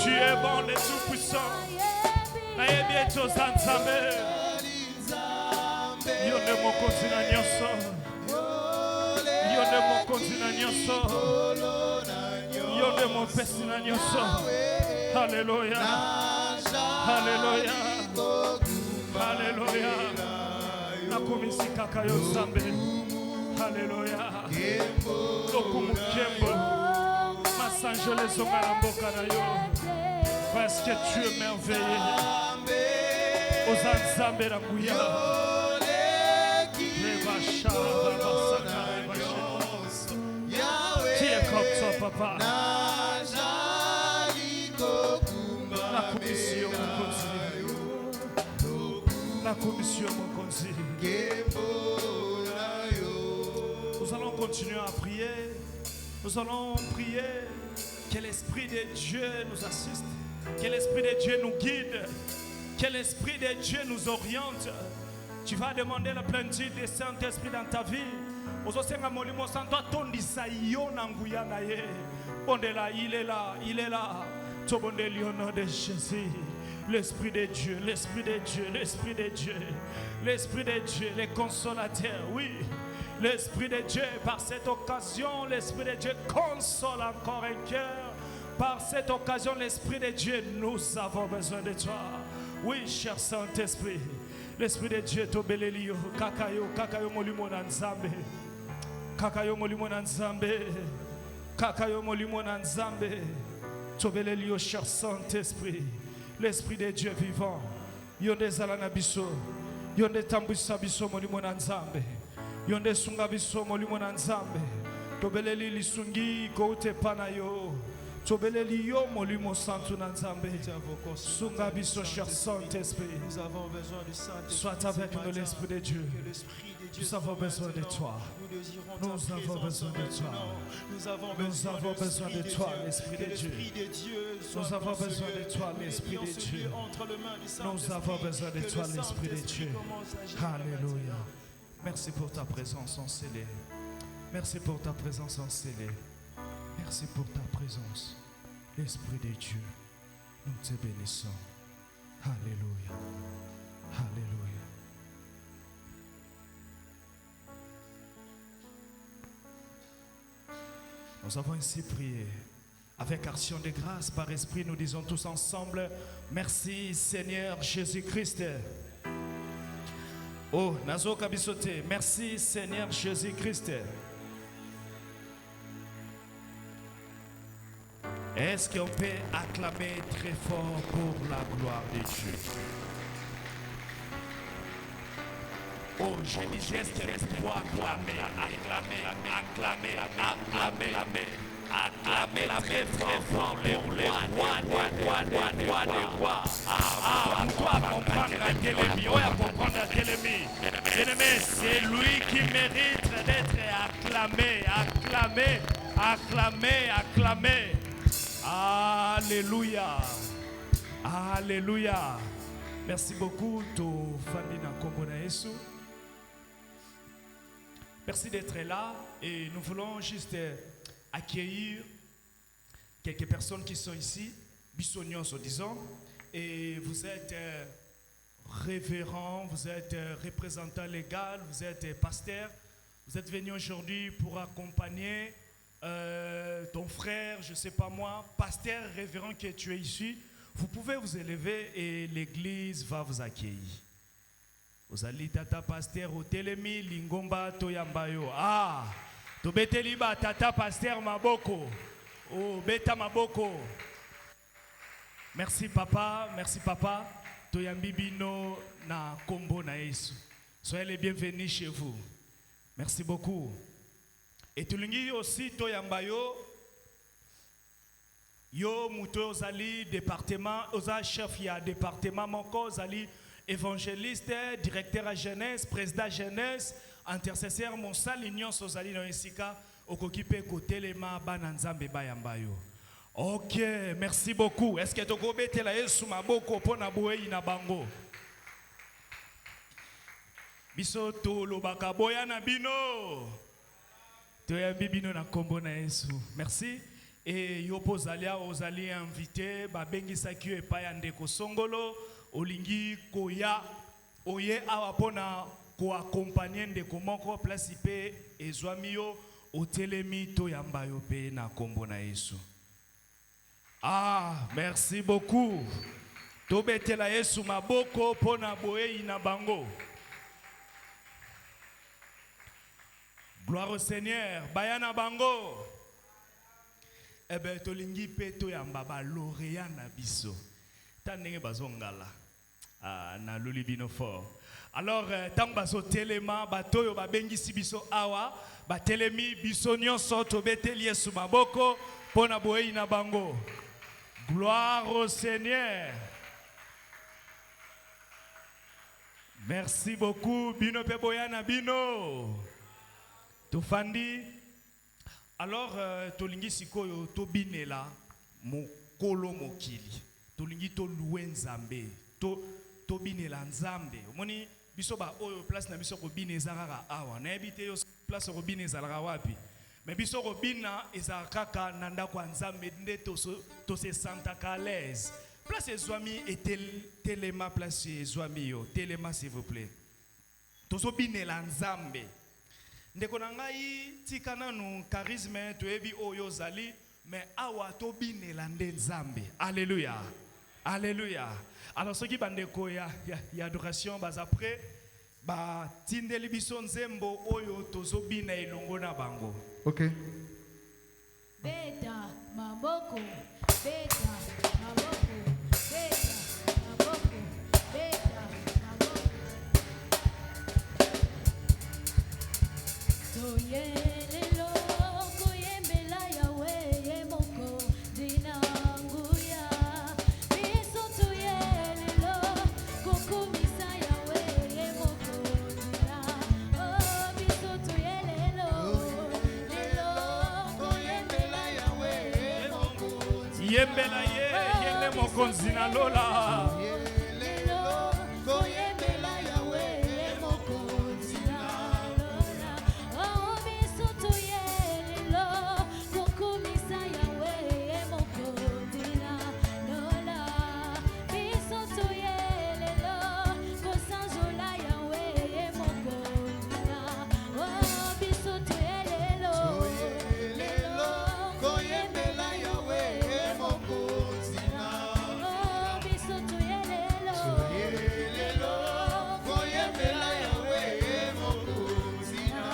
Tu es bon et tout-puissant. Nayebi etoza nzambe. Yo nde mokonzi na nyonso. Yo nde mokonzi na nyonso. Yo nde mopesi na nyonso. Alléluia. Alléluia. Alléluia. Nakomisi kaka yo nzambe. Alléluia. Lokumu kembo. Masanjo les onga na mboka na yo. Parce que tu es merveilleux. Oza nzambe na nguya. Qui est comme toi, papa? La commission mon conseil. Nous allons continuer à prier. Nous allons prier que l'Esprit de Dieu nous assiste, que l'Esprit de Dieu nous guide, que l'Esprit de Dieu nous oriente. Tu vas demander la plénitude du Saint-Esprit dans ta vie. Il est là, il est là. Au nom de Jésus. L'Esprit de Dieu, l'Esprit de Dieu, l'Esprit de Dieu, l'Esprit de Dieu, les consolateurs, oui. L'Esprit de Dieu, par cette occasion, l'Esprit de Dieu console encore un cœur. Par cette occasion, l'Esprit de Dieu, nous avons besoin de toi. Oui, cher Saint-Esprit. L'Esprit de Dieu tobelelio kakayo kakayo molimo na nzambe kakayo molimo na nzambe kakayo molimo na nzambe tobelelio cher Saint-Esprit l'Esprit de Dieu vivant yonde zala na biso yonde tambwisa biso molimo na nzambe yonde sunga biso molimo na nzambe tobeleli lisungi koute panayo tobeleli yo molimo santu na nzambe sunga biso cher Saint-Esprit. Nous avons besoin du Saint-Esprit. Sois avec nous l'Esprit de Dieu. Nous avons besoin de toi. Nous avons besoin de toi. Nous avons besoin de toi, l'Esprit de Dieu. Nous avons besoin de toi, l'Esprit de Dieu. Nous avons besoin de toi, l'Esprit de Dieu. Alléluia. Merci pour ta présence encelée. Merci pour ta présence encelée. Merci pour ta présence, l'Esprit de Dieu. Nous te bénissons. Alléluia. Alléluia. Nous avons ainsi prié. Avec action de grâce par esprit, nous disons tous ensemble, merci Seigneur Jésus-Christ. Oh, Nazo Kabisote, merci Seigneur Jésus-Christ. Est-ce qu'on peut acclamer très fort pour la gloire de Dieu? Oh, je disais, est-ce qu'on peut acclamer très fort pour les rois. Ah, toi, comprendre la télémie, ouais, comprendre la télémie. Bien-aimé, c'est lui qui mérite d'être acclamé. Alléluia. Alléluia. Merci beaucoup, to famille na Kombo na Yesu. Merci d'être là et nous voulons juste accueillir quelques personnes qui sont ici, Bissonions, disons, et vous êtes révérend, vous êtes représentant légal, vous êtes pasteur, vous êtes venu aujourd'hui pour accompagner ton frère, je ne sais pas moi, pasteur, révérend que tu es ici. Vous pouvez vous élever et l'église va vous accueillir. Vous allez tata pasteur au Télémi, Lingomba, Toyambayo. Ah, to beteliba tata pasteur Maboko. Oh, beta Maboko. Merci papa, Toyambibino na Kombo na Yesu. Soyez les bienvenus chez vous. Merci beaucoup. Et tulingi aussi Toyambayo. Yo muto ozali département, oza chef ya département moko ozali évangéliste, directeur à jeunesse, président jeunesse, intercesseur monsal union ozali no esika okokipe kotelema bana nzambe bayambayo. OK, merci beaucoup. Est-ce que toko betela Yesu maboko pona boyi na bango? Biso to lobaka boya na bino. Toya bibino na Kombo na Yesu. Merci. Et yo pozalia ozali invité babengi saki yo epai ya ndeko songolo olingi koya oye awa pona ko accompagner ndeko moko place pe ezwami yo otelemi to yamba yo pe na kombo na Yesu. Ah, merci beaucoup. Tobetela Yesu maboko pona boye na bango. Gloire au Seigneur. Bayana bango. Eh ben tolingi peto ya mbaba lauréat na biso. Tanenge bazongala. Ah na lolibino fort. Alors tant baso telema batoyo babengisi biso awa ba telemi biso nyonso tobeteli Yesu maboko pona boye na bango. Gloire au Seigneur. Merci beaucoup bino pe boyana bino. Tofandi. Alors, tolingi sikoyo to binela mokolo mokili. Tolingi to louer nzambe. To binela nzambe. Omoni biso ba oyo place na biso ko binezara awa. Na ebite yo place ko binezara wapi. Mais biso ko bina ezakaka nanda kwa nzambe nde to se santa à l'aise. Place ezwami et telema place ezwami yo. Telema s'il vous plaît. To so binela nzambe. Ndeko na ngai tikana nu charisme toyebi oyo zali mais awa to binela nde nzambe. Alléluia. Alléluia. Alors ceux qui bandeko ya adoration bas après ba tindeli biso nzembo oyo tozo bina elongo na bango. OK. Beta maboko, beta maboko, beta maboko, beta maboko. Toyelelo koyembela yawe yemoko dinanguya. Biso toyelelo kokumisa yawe yemoko dina. Oh biso toyelelo lelo koyembela yawe yemoko. Yembela ye yende mokonzi na lola. Lelo koyembela yawe yemoko dina. Oh biso toyelelo kokumisa yawe yemoko dina. Lola biso toyelelo kosanjola yawe yemoko dina. Oh biso toyelelo lelo koyembela yawe yemoko dina. Oh biso toyelelo koyembela yawe yemoko dina.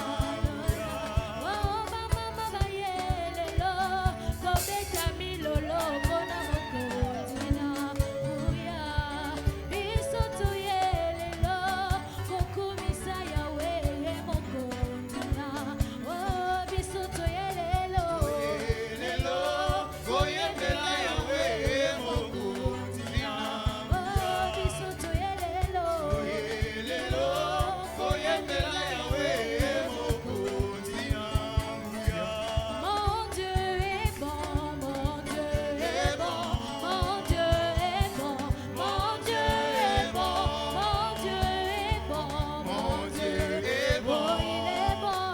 Oh mama bayelelo kobeta milolo mona moko dina. Uya biso toyelelo kokumisa yawe yemoko dina. Oh biso toyelelo koyembela yawe yemoko dina. Oh biso toyelelo koyembela yawe yemoko dina. Mon Dieu est bon, mon Dieu est bon, mon Dieu est bon, mon Dieu est bon, mon Dieu est bon, mon Dieu est bon,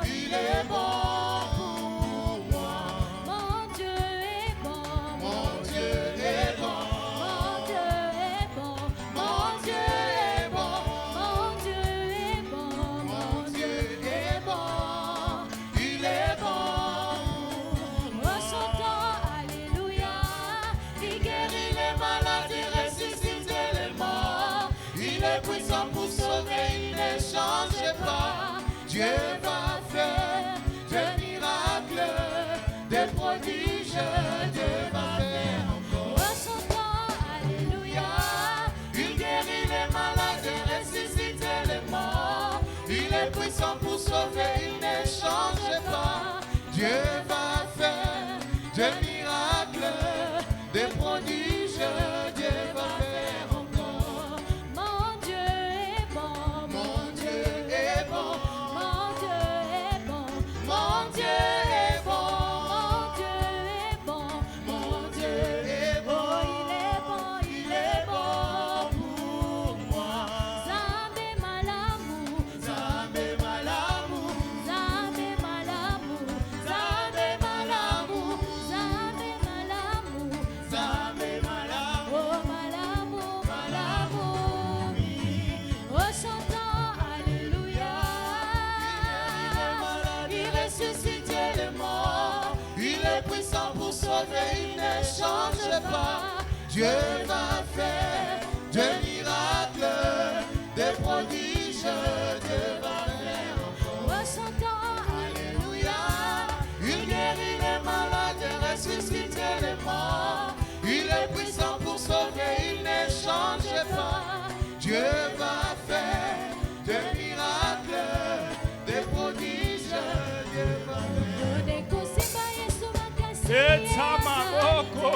il est bon pour moi. Mon Dieu est bon, mon Dieu est bon, mon Dieu est bon, mon Dieu est bon, mon Dieu est bon, mon Dieu est bon, il est bon. Oh, chantons Alléluia, il guérit les malades, il ressuscite les morts, il est puissant pour sauver, il ne change pas. Dieu va faire des miracles, des prodiges, Dieu va faire encore. Oh, chantons Alléluia, il guérit les malades, il ressuscite les morts, il est puissant pour sauver, il ne change pas. Dieu va faire des miracles, des prodiges, Dieu va faire encore. Mon Dieu est bon, mon Dieu est bon, mon Dieu est bon, mon Dieu est bon, mon Dieu est bon, mon Dieu est bon, il est bon pour moi. Zambe malamu, Dieu va faire des miracles, des prodiges, Dieu va faire encore. Ressentons, Alléluia, il guérit les malades, ressuscite les morts. Il est puissant pour sauver, il ne change pas. Dieu va faire des miracles, des prodiges, Dieu va faire. des Kosimba Yesu makasi. Etamaboko.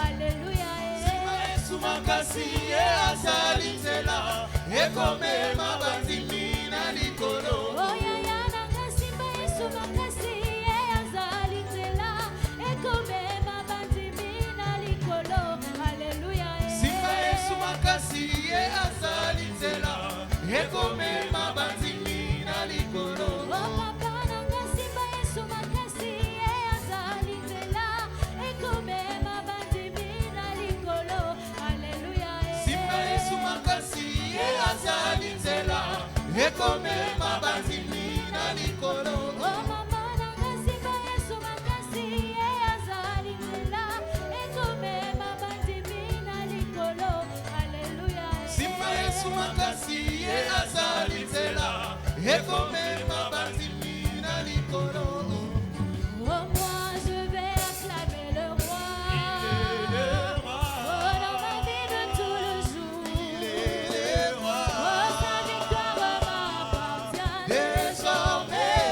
Alléluia. Yesu makasi ye azali nzela ekomema bandimi na likolo. Oh yaya nanga simba Yesu makasi ye azali nzela ekomema bandimi na likolo. Alléluia. Simba Yesu makasi ye azali nzela ekomema bandimi na likolo. Oh papa nanga simba Yesu makasi ye azali nzela ekomema bandimi na likolo. Alléluia. Simba Yesu makasi ye azali nzela ekomema bandimi na likolo. Oh mama nanga simba Yesu makasi ye azali nzela ekomema bandimi na likolo. Alléluia. Simba Yesu makasi ye azali nzela ekomema bandimi na likolo. Oh moi je vais acclamer le roi. Oh dans ma vie de tous les jours. Oh sa victoire m'appartient. Désormais,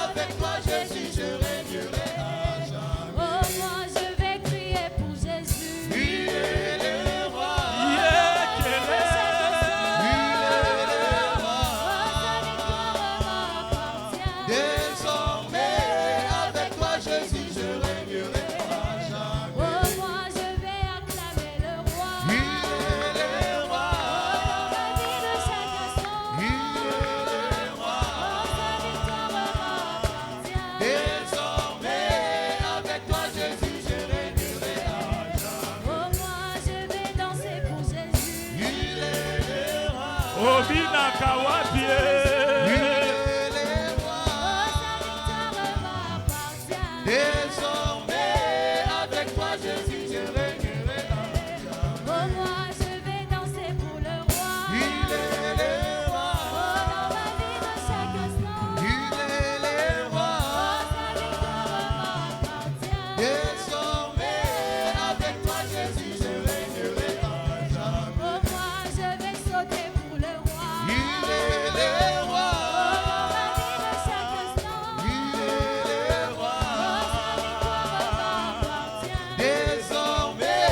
avec toi, Jésus, je régnerai à jamais. Oh moi je vais crier pour Jésus. Il est le roi. Yeah, quel est. Il est le roi. Oh sa victoire m'appartient. Désormais, avec toi, Jésus, je régnerai à Oh jamais. moi je vais acclamer le roi. Il est le roi. Dans ma vie de chaque instant. Il est le roi. Oh sa victoire m'appartient. Désormais, avec toi, Jésus, je régnerai à jamais. Oh moi je vais danser pour Jésus. Il est le roi. Obina Kawabie. Il est le roi. Oh sa victoire m'appartient. Désormais, avec toi, Jésus, je régnerai à jamais. Oh moi je vais danser pour le roi. Il est le Oh roi. dans ma vie de chaque instant. Il est le roi. Oh sa victoire m'appartient. Désormais, avec toi, Jésus, je régnerai à jamais. Oh moi je vais sauter pour le roi. Il est le roi. Oh dans ma vie de chaque instant. Il est le roi. Oh sa victoire m'appartient. Désormais,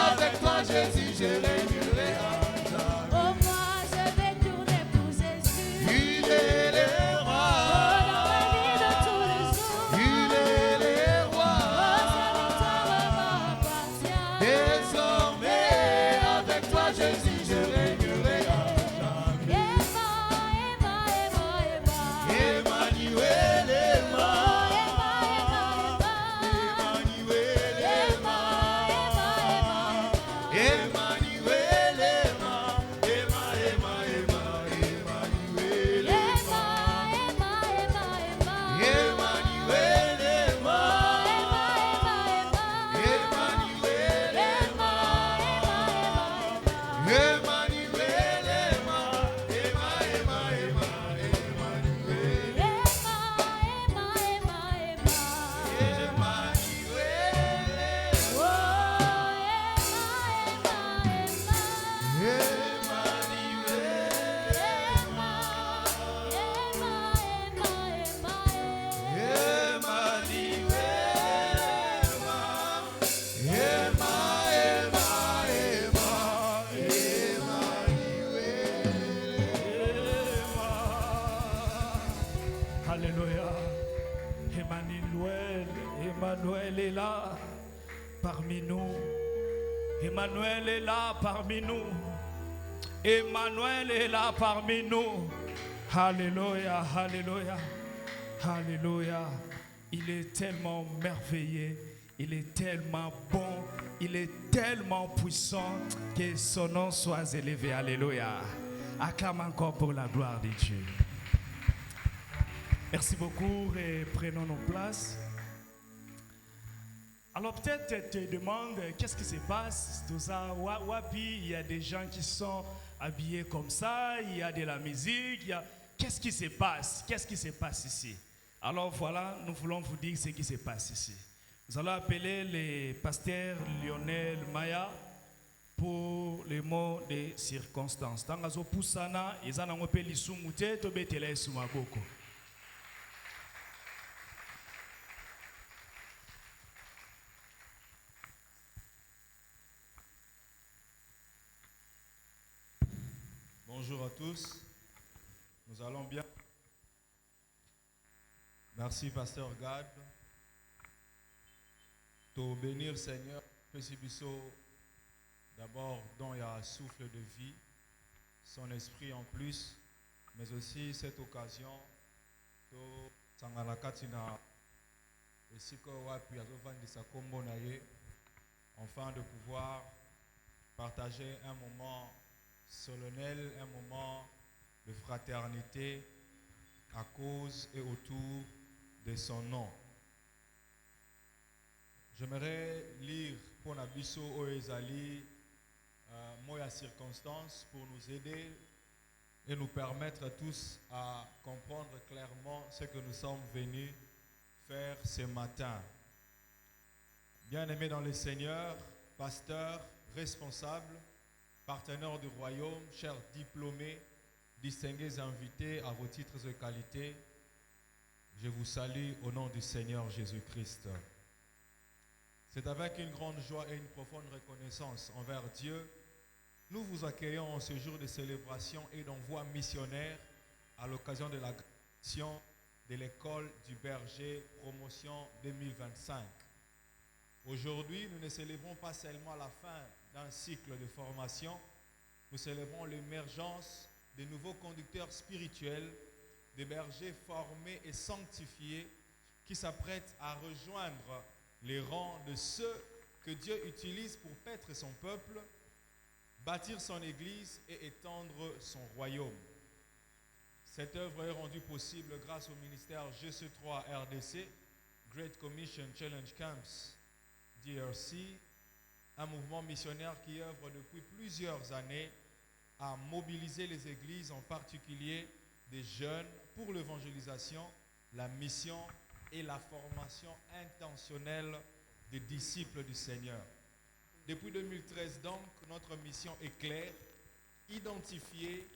avec toi, Jésus, je régnerai à jamais. Oh moi je vais tourner pour Jésus. Il est le roi. Oh dans ma vie de tous les jours. Il est le roi. Oh sa victoire m'appartient. Désormais, avec toi, Jésus, je régnerai à jamais. Emma, Emma, Emma, Emma. Emmanuel, Emma. Oh Emma, Emma, Emma. Emmanuel, Emma, Emma, Emma, Emma. Emmanuel, Emma. Emma, Emma, Emma. Emmanuel, Emma, Emma, Emma, Emma. Emmanuel, Emma. Emma, Emma, Emma. Emmanuel, Emma. Emma, Emma, Emma, Emma. Emmanuel, Emma. Emma, Emma, Emma. Emmanuel. Emma, Emma, Emma, Emma. Emmanuel. Oh Emma, Emma, Alléluia. Emmanuel, Emmanuel est là parmi nous. Emmanuel est là parmi nous. Emmanuel est là parmi nous. Alléluia, alléluia, alléluia. Il est tellement merveilleux, il est tellement bon, il est tellement puissant, que son nom soit élevé. Alléluia. Acclame encore pour la gloire de Dieu. Merci beaucoup et prenons nos places. Alors peut-être tu te demandes qu'est-ce qui se passe, tout ça, wapi, il y a des gens qui sont habillés comme ça, il y a de la musique, qu'est-ce qui se passe? Qu'est-ce qui se passe ici? Alors voilà, nous voulons vous dire ce qui se passe ici. Nous allons appeler le pasteur Lionel Maya pour les mots de circonstance. Tangazo pusana, ezana ngope lisumute to betela esumaboko. Bonjour à tous, nous allons bien. Merci Pasteur Gad. Te bénir Seigneur, Pesibiso, d'abord dont il y a un souffle de vie, son esprit en plus, mais aussi cette occasion, enfin de pouvoir partager un moment solennel, un moment de fraternité à cause et autour de son nom. J'aimerais lire pour Nabiso Oezali Moya circonstance pour nous aider et nous permettre tous à comprendre clairement ce que nous sommes venus faire ce matin. Bien-aimés dans le Seigneur, pasteurs, responsables, partenaires du royaume, chers diplômés, distingués invités à vos titres de qualité, je vous salue au nom du Seigneur Jésus-Christ. C'est avec une grande joie et une profonde reconnaissance envers Dieu, nous vous accueillons en ce jour de célébration et d'envoi missionnaire à l'occasion de la graduation de l'école du berger promotion 2025. Aujourd'hui, nous ne célébrons pas seulement la fin d'un cycle de formation, nous célébrons l'émergence de nouveaux conducteurs spirituels, des bergers formés et sanctifiés qui s'apprêtent à rejoindre les rangs de ceux que Dieu utilise pour paître son peuple, bâtir son église et étendre son royaume. Cette œuvre est rendue possible grâce au ministère GC3 RDC, Great Commission Challenge Camps, DRC, un mouvement missionnaire qui œuvre depuis plusieurs années à mobiliser les églises, en particulier des jeunes, pour l'évangélisation, la mission et la formation intentionnelle des disciples du Seigneur. Depuis 2013 donc, notre mission est claire: identifier,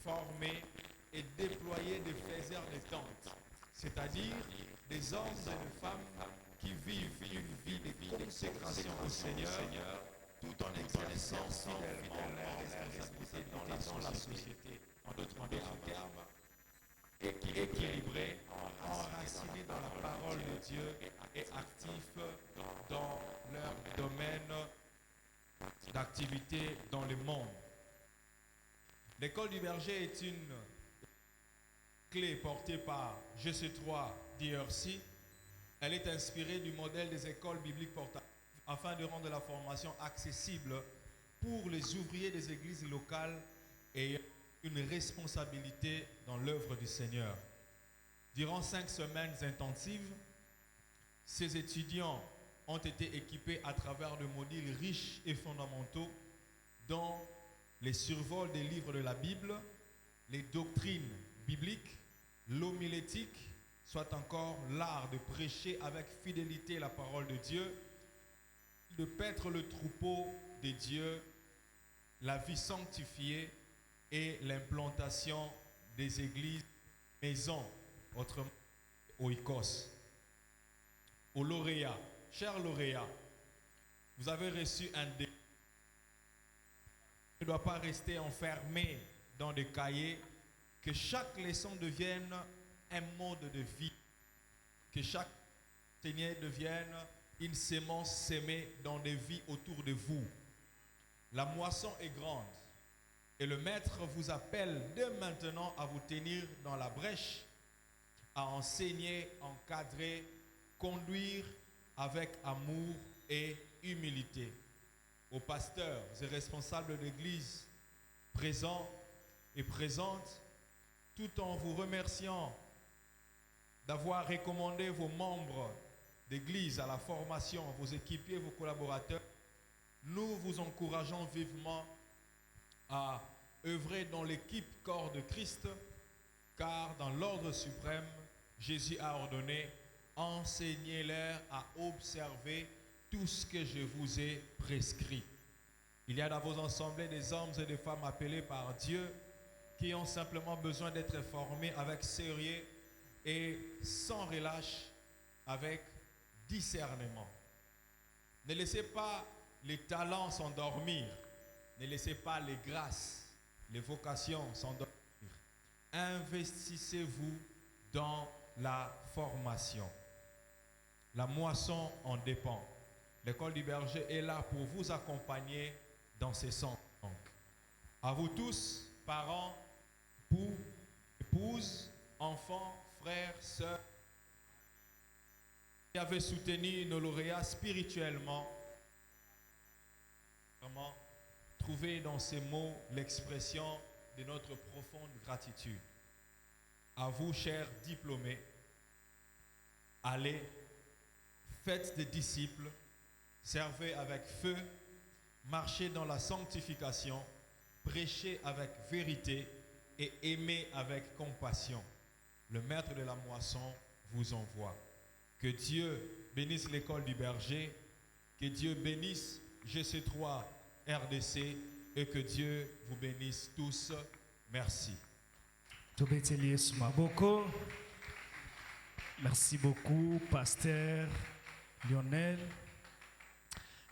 former et déployer des faiseurs de tentes, c'est-à-dire des hommes et des femmes qui vivent une vie de consécration au Seigneur, tout en exerçant fidèlement leurs responsabilités dans la société. En d'autres termes, équilibrés, enracinés dans la parole de Dieu et actifs dans leur domaine d'activité dans le monde. L'école du berger est une clé portée par GC3 DRC. Elle est inspirée du modèle des écoles bibliques portables afin de rendre la formation accessible pour les ouvriers des églises locales et une responsabilité dans l'œuvre du Seigneur. Durant 5 semaines intensives, ces étudiants ont été équipés à travers de modules riches et fondamentaux dont les survols des livres de la Bible, les doctrines bibliques, l'homilétique, soit encore l'art de prêcher avec fidélité la parole de Dieu, de paître le troupeau de Dieu, la vie sanctifiée et l'implantation des églises maisons, autrement oikos. Aux lauréats, chers lauréats, vous avez reçu un défi. Ne doit pas rester enfermé dans des cahiers, que chaque leçon devienne un mode de vie, que chaque enseigné devienne une sémence sémée dans des vies autour de vous. La moisson est grande et le maître vous appelle dès maintenant à vous tenir dans la brèche, à enseigner, encadrer, conduire avec amour et humilité. Aux pasteurs et responsables d'église présents et présentes, tout en vous remerciant d'avoir recommandé vos membres d'église, à la formation, vos équipiers, vos collaborateurs, nous vous encourageons vivement à œuvrer dans l'équipe corps de Christ, car dans l'ordre suprême, Jésus a ordonné, enseignez-leur à observer tout ce que je vous ai prescrit. Il y a dans vos assemblées des hommes et des femmes appelés par Dieu qui ont simplement besoin d'être formés avec sérieux et sans relâche, avec discernement. Ne laissez pas les talents s'endormir. Ne laissez pas les grâces, les vocations s'endormir. Investissez-vous dans la formation. La moisson en dépend. L'école du berger est là pour vous accompagner dans ces sens. Donc, à vous tous, parents, époux, épouses, enfants, frères, sœurs, qui avez soutenu nos lauréats spirituellement, vraiment, trouvez dans ces mots l'expression de notre profonde gratitude. À vous, chers diplômés, allez, faites des disciples, servez avec feu, marchez dans la sanctification, prêchez avec vérité et aimez avec compassion. Le maître de la moisson vous envoie. Que Dieu bénisse l'école du berger, que Dieu bénisse GC3 RDC et que Dieu vous bénisse tous. Merci. Merci beaucoup, Pasteur Lionel.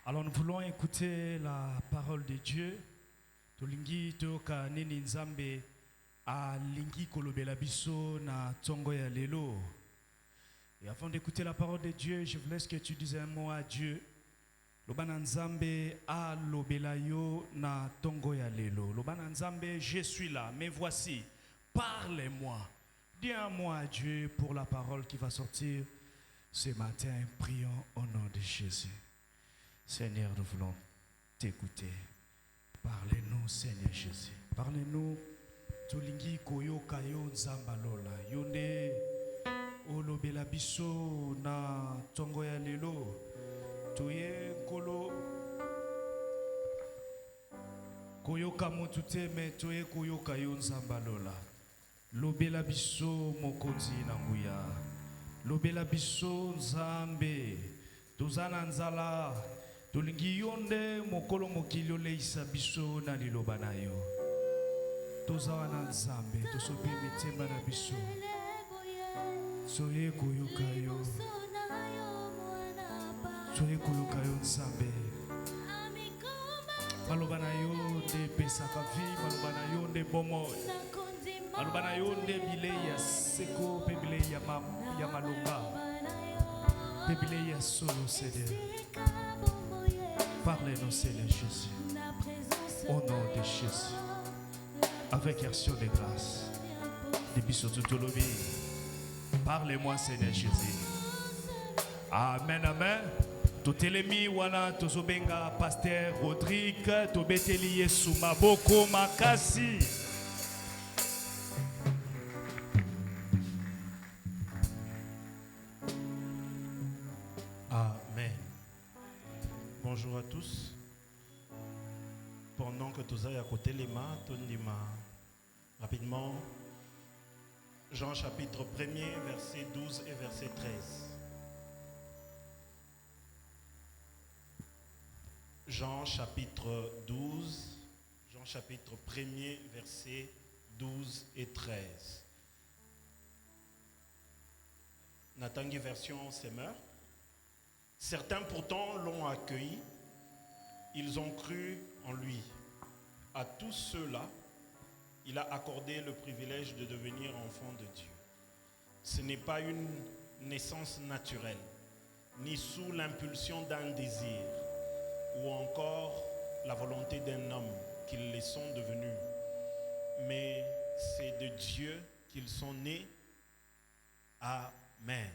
Alors nous voulons écouter la parole de Dieu. Tolingi toka nini nzambe a lingi kolobela biso na tongo ya lelo. Et avant d'écouter la parole de Dieu, je vous laisse que tu dises un mot à Dieu. Lobana nzambe a lobela yo na tongo ya lelo. Lobana nzambe, je suis là, mais voici, parlez-moi. Dis un mot à Dieu pour la parole qui va sortir ce matin. Prions au nom de Jésus. Seigneur, nous voulons t'écouter. Parlez-nous, Seigneur Jésus. Parlez-nous. Tulingi koyo kayo nzambalola. Yonde olobela biso na tongo ya lelo. Toye kolo koyoka motu te me toye koyoka yo nzambalola. Lobela biso mokonzi na nguya. Lobela biso nzambe. Tozana nzala. Tolingi yonde mokolo mokili oleisa biso na liloba na yo. Tozawa na nzambe. Tosobe mitema na biso. Soye koyoka yo. Soye koyoka yo nzambe. Maloba na yo nde pesaka vi. Maloba na yo nde bomoi. Maloba na yo nde bilei ya seko. Pe bilei ya malonga. Pe bilei ya solo, Seigneur. Parlez-nous, Seigneur Jésus. Au nom de Jésus. Avec action de grâce. Depuis surtout tout le monde. Parlez-moi, Seigneur Jésus. Amen, amen. Totelemi wana tozobenga Pasteur Rodrigue. Tobeteli Yesu maboko makasi. Amen. Bonjour à tous. Pendant que tous à côté les mains, rapidement, Jean chapitre 1er, verset 12 et verset 13. Jean chapitre 12, Jean chapitre 1er, verset 12 et 13. Natangi version Semeur. Certains pourtant l'ont accueilli, ils ont cru en lui. À tous ceux-là, il a accordé le privilège de devenir enfant de Dieu. Ce n'est pas une naissance naturelle, ni sous l'impulsion d'un désir, ou encore la volonté d'un homme qu'ils les sont devenus, mais c'est de Dieu qu'ils sont nés. Amen.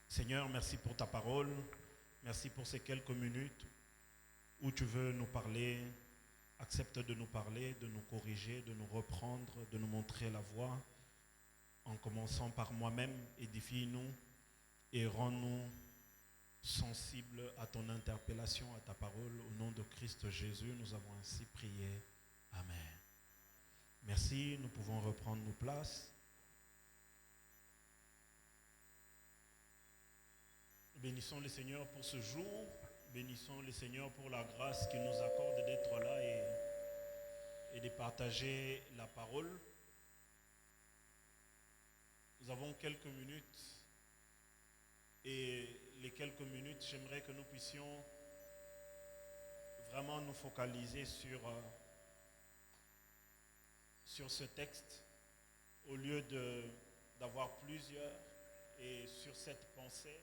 Seigneur, merci pour ta parole. Merci pour ces quelques minutes où tu veux nous parler. Accepte de nous parler, de nous corriger, de nous reprendre, de nous montrer la voie. En commençant par moi-même, édifie-nous et rends-nous sensibles à ton interpellation, à ta parole. Au nom de Christ Jésus, nous avons ainsi prié. Amen. Merci, nous pouvons reprendre nos places. Bénissons le Seigneur pour ce jour. Bénissons le Seigneur pour la grâce qu'il nous accorde d'être là et de partager la parole. Nous avons quelques minutes et les quelques minutes, j'aimerais que nous puissions vraiment nous focaliser sur ce texte au lieu d'avoir plusieurs et sur cette pensée.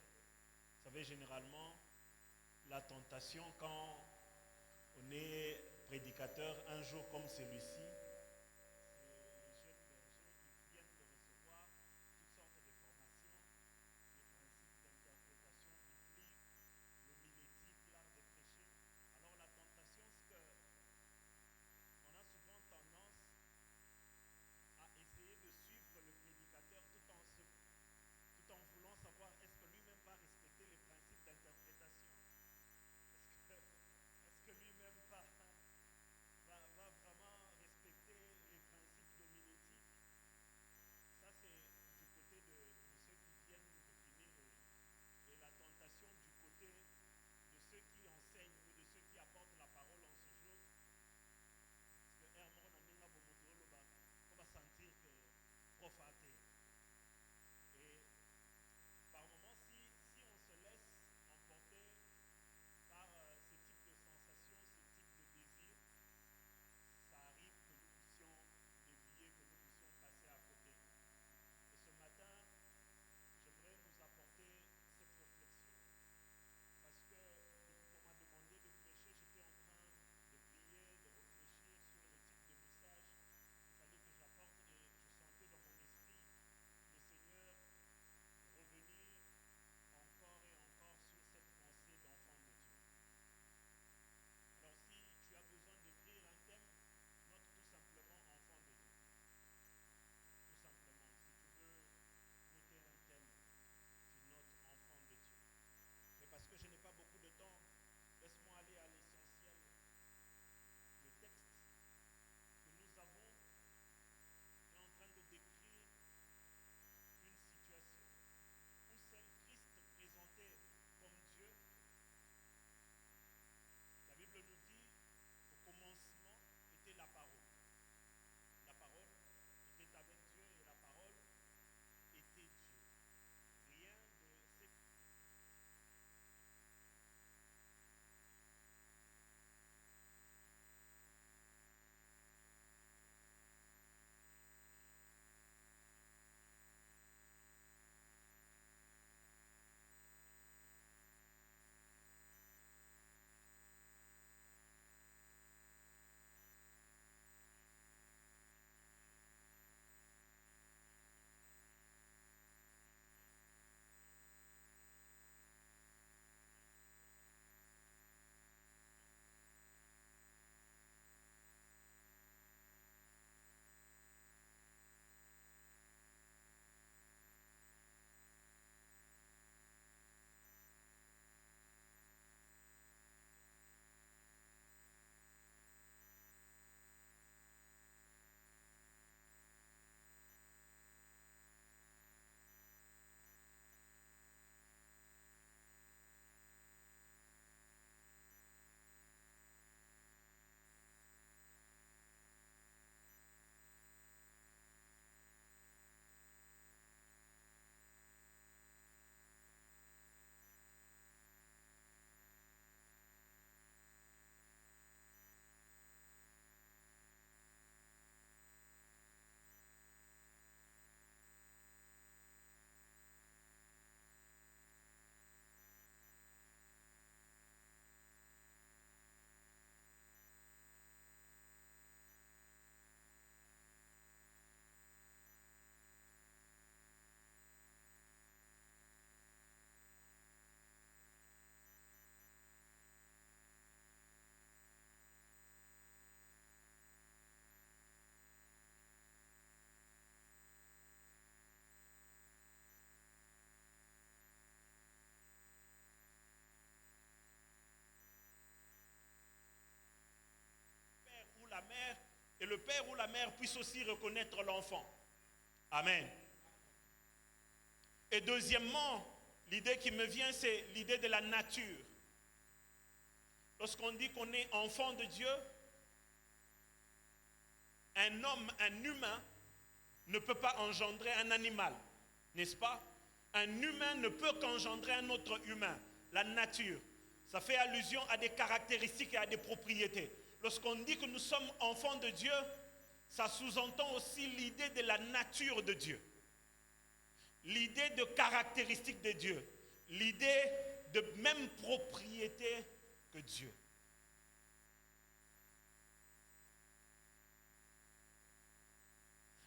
Vous savez, généralement, la tentation, quand on est prédicateur un jour comme celui-ci, les jeunes bergers, ils viennent de recevoir toutes sortes de formations, les principes d'interprétation biblique, l'homilétique, l'art de prêcher. Alors la tentation, c'est qu'on a souvent tendance à essayer de suivre le prédicateur tout en voulant savoir est-ce que lui-même va respecter les principes d'interprétation. Est-ce que lui-même va vraiment respecter le père ou la mère puisse aussi reconnaître l'enfant. Amen. Et deuxièmement, l'idée qui me vient, c'est l'idée de la nature. Lorsqu'on dit qu'on est enfant de Dieu, un homme, un humain, ne peut pas engendrer un animal, n'est-ce pas? Un humain ne peut qu'engendrer un autre humain, la nature. Ça fait allusion à des caractéristiques et à des propriétés. Lorsqu'on dit que nous sommes enfants de Dieu, ça sous-entend aussi l'idée de la nature de Dieu. L'idée de caractéristiques de Dieu. L'idée de même propriété que Dieu.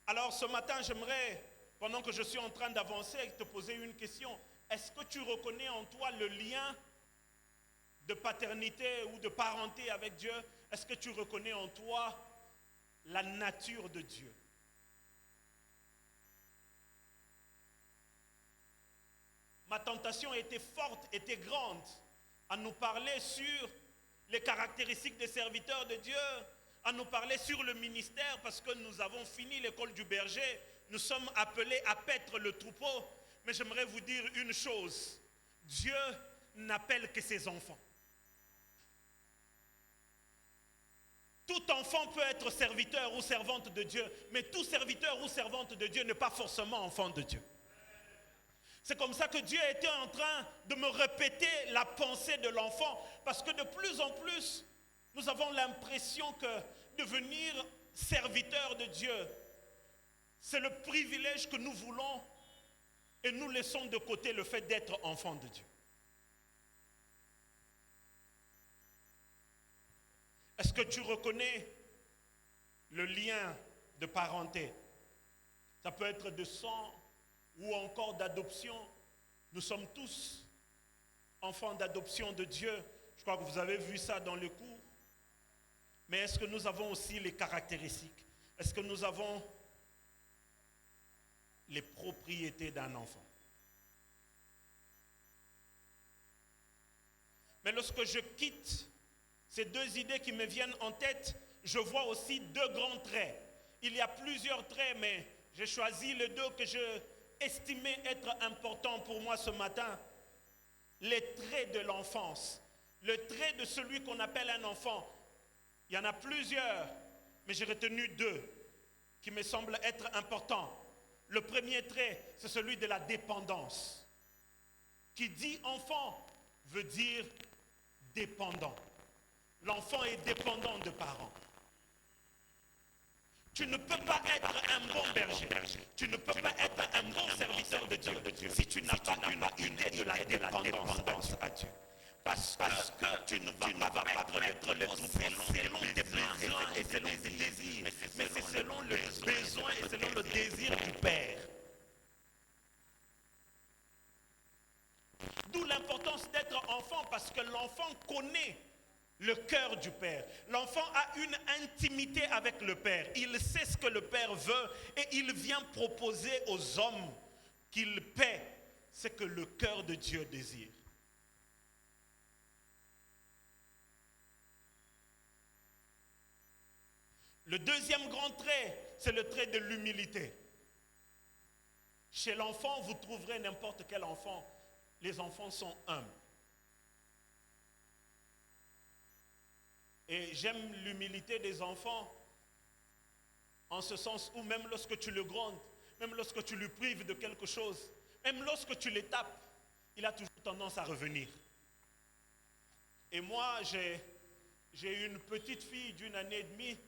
Alors ce matin, j'aimerais, pendant que je suis en train d'avancer, te poser une question. Est-ce que tu reconnais en toi le lien de paternité ou de parenté avec Dieu? Est-ce que tu reconnais en toi la nature de Dieu? Ma tentation était forte, était grande, à nous parler sur les caractéristiques des serviteurs de Dieu, à nous parler sur le ministère, parce que nous avons fini l'école du berger, nous sommes appelés à paître le troupeau. Mais j'aimerais vous dire une chose, Dieu n'appelle que ses enfants. Tout enfant peut être serviteur ou servante de Dieu, mais tout serviteur ou servante de Dieu n'est pas forcément enfant de Dieu. C'est comme ça que Dieu était en train de me répéter la pensée de l'enfant, parce que de plus en plus, nous avons l'impression que devenir serviteur de Dieu, c'est le privilège que nous voulons, et nous laissons de côté le fait d'être enfant de Dieu. Est-ce que tu reconnais le lien de parenté? Ça peut être de sang ou encore d'adoption. Nous sommes tous enfants d'adoption de Dieu. Je crois que vous avez vu ça dans le cours. Mais est-ce que nous avons aussi les caractéristiques? Est-ce que nous avons les propriétés d'un enfant? Mais lorsque je quitte ces deux idées qui me viennent en tête, je vois aussi deux grands traits. Il y a plusieurs traits, mais j'ai choisi les deux que je estimais être importants pour moi ce matin. Les traits de l'enfance. Le trait de celui qu'on appelle un enfant. Il y en a plusieurs, mais j'ai retenu deux qui me semblent être importants. Le premier trait, c'est celui de la dépendance. Qui dit enfant veut dire dépendant. L'enfant est dépendant de parents. Tu ne peux pas être un bon berger. Tu ne peux pas être un bon serviteur de Dieu si tu n'as pas une idée de la dépendance à Dieu. Parce que tu ne vas pas être le troupeau selon tes besoins et selon tes désirs, mais c'est selon le besoin et selon le désir du Père. D'où l'importance d'être enfant, parce que l'enfant connaît le cœur du Père. L'enfant a une intimité avec le Père. Il sait ce que le Père veut et il vient proposer aux hommes qu'il paie ce que le cœur de Dieu désire. Le deuxième grand trait, c'est le trait de l'humilité. Chez l'enfant, vous trouverez n'importe quel enfant. Les enfants sont humbles. Et j'aime l'humilité des enfants en ce sens où même lorsque tu le grondes, même lorsque tu lui prives de quelque chose, même lorsque tu les tapes, il a toujours tendance à revenir. Et moi, j'ai une petite fille d'une année et demie,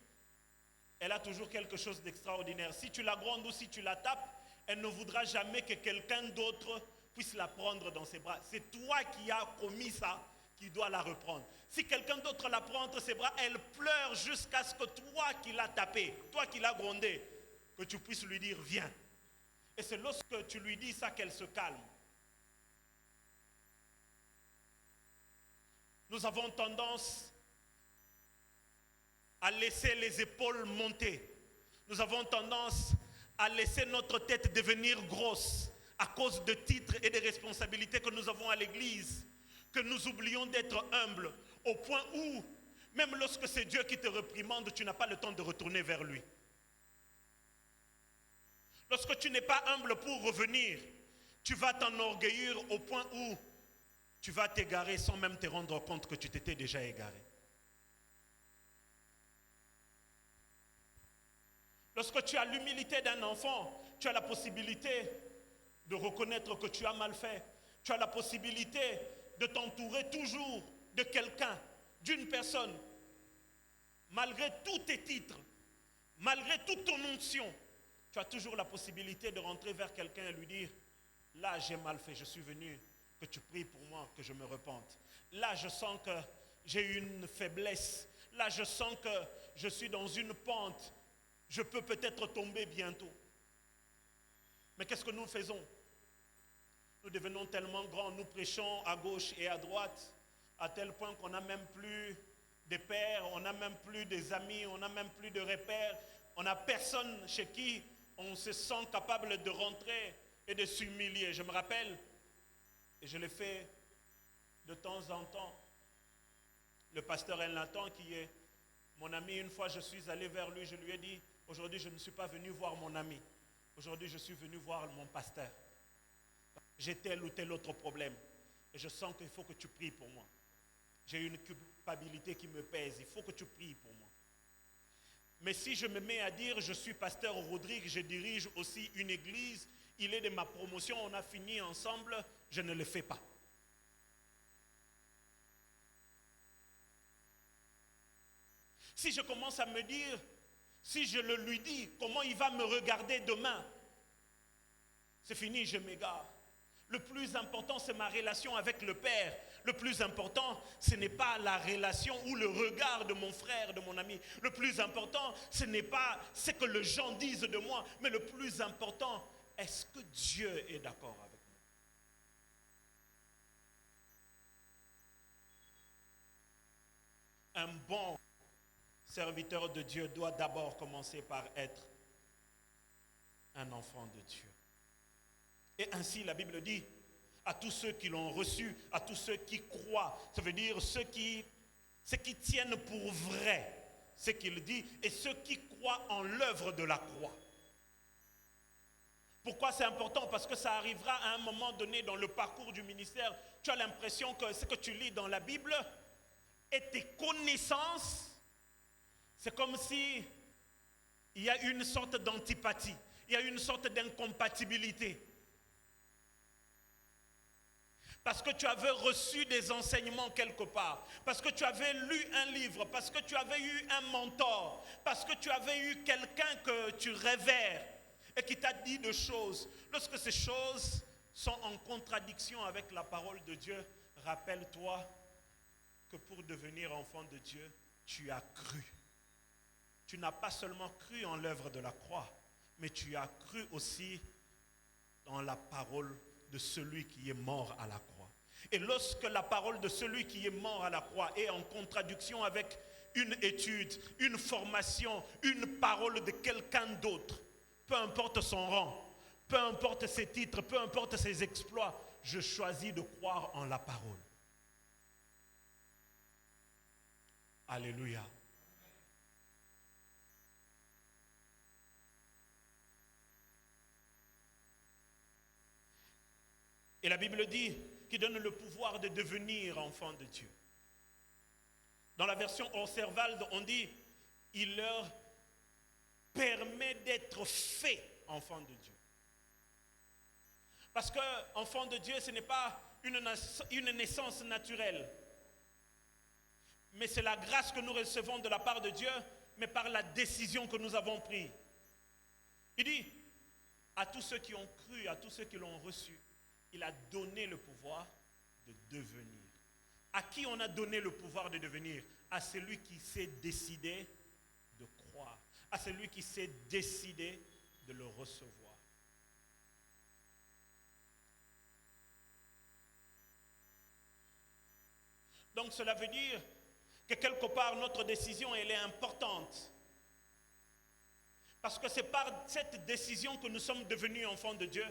elle a toujours quelque chose d'extraordinaire. Si tu la grondes ou si tu la tapes, elle ne voudra jamais que quelqu'un d'autre puisse la prendre dans ses bras. C'est toi qui as commis ça, qui doit la reprendre. Si quelqu'un d'autre la prend entre ses bras, elle pleure jusqu'à ce que toi qui l'as tapé, toi qui l'as grondé, que tu puisses lui dire viens. Et c'est lorsque tu lui dis ça qu'elle se calme. Nous avons tendance à laisser les épaules monter. Nous avons tendance à laisser notre tête devenir grosse à cause de titres et de responsabilités que nous avons à l'église, que nous oublions d'être humbles, au point où, Même lorsque c'est Dieu qui te réprimande, tu n'as pas le temps de retourner vers lui. Lorsque tu n'es pas humble pour revenir, tu vas t'enorgueillir au point où tu vas t'égarer sans même te rendre compte que tu t'étais déjà égaré. Lorsque tu as l'humilité d'un enfant, tu as la possibilité de reconnaître que tu as mal fait. Tu as la possibilité de t'entourer toujours de quelqu'un, d'une personne. Malgré tous tes titres, malgré toute ton onction, tu as toujours la possibilité de rentrer vers quelqu'un et lui dire, là j'ai mal fait, je suis venu, que tu pries pour moi, que je me repente. Là je sens que j'ai une faiblesse. Là je sens que je suis dans une pente. Je peux peut-être tomber bientôt. Mais qu'est-ce que nous faisons? Nous devenons tellement grands, nous prêchons à gauche et à droite, à tel point qu'on n'a même plus de pères, on n'a même plus des amis, on n'a même plus de repères. On n'a personne chez qui on se sent capable de rentrer et de s'humilier. Je me rappelle, et je le fais de temps en temps, le pasteur El Nathan qui est mon ami, une fois je suis allé vers lui, je lui ai dit, aujourd'hui je ne suis pas venu voir mon ami, aujourd'hui je suis venu voir mon pasteur. J'ai tel ou tel autre problème et je sens qu'il faut que tu pries pour moi. J'ai une culpabilité qui me pèse, il faut que tu pries pour moi. Mais si je me mets à dire, je suis pasteur Rodrigue, je dirige aussi une église, il est de ma promotion, on a fini ensemble, je ne le fais pas. Si je commence à me dire, si je le lui dis, comment il va me regarder demain? C'est fini, je m'égare. Le plus important, c'est ma relation avec le Père. Le plus important, ce n'est pas la relation ou le regard de mon frère, de mon ami. Le plus important, ce n'est pas ce que les gens disent de moi, mais le plus important, est-ce que Dieu est d'accord avec moi? Un bon serviteur de Dieu doit d'abord commencer par être un enfant de Dieu. Et ainsi, la Bible dit, à tous ceux qui l'ont reçu, à tous ceux qui croient, ça veut dire ceux qui tiennent pour vrai ce qu'il dit, et ceux qui croient en l'œuvre de la croix. Pourquoi c'est important? Parce que ça arrivera à un moment donné dans le parcours du ministère, tu as l'impression que ce que tu lis dans la Bible et tes connaissances, c'est comme si il y a une sorte d'antipathie, il y a une sorte d'incompatibilité. Parce que tu avais reçu des enseignements quelque part, parce que tu avais lu un livre, parce que tu avais eu un mentor, parce que tu avais eu quelqu'un que tu révères et qui t'a dit des choses. Lorsque ces choses sont en contradiction avec la parole de Dieu, rappelle-toi que pour devenir enfant de Dieu, tu as cru. Tu n'as pas seulement cru en l'œuvre de la croix, mais tu as cru aussi dans la parole de celui qui est mort à la croix. Et lorsque la parole de celui qui est mort à la croix est en contradiction avec une étude, une formation, une parole de quelqu'un d'autre, peu importe son rang, peu importe ses titres, peu importe ses exploits, je choisis de croire en la parole. Alléluia. Et la Bible dit qu'il donne le pouvoir de devenir enfant de Dieu. Dans la version Orservalde, on dit il leur permet d'être fait enfant de Dieu. Parce que enfant de Dieu, ce n'est pas une naissance naturelle, mais c'est la grâce que nous recevons de la part de Dieu, mais par la décision que nous avons prise. Il dit à tous ceux qui ont cru, à tous ceux qui l'ont reçu, il a donné le pouvoir de devenir. À qui on a donné le pouvoir de devenir? À celui qui s'est décidé de croire, à celui qui s'est décidé de le recevoir. Donc cela veut dire que quelque part notre décision elle est importante. Parce que c'est par cette décision que nous sommes devenus enfants de Dieu.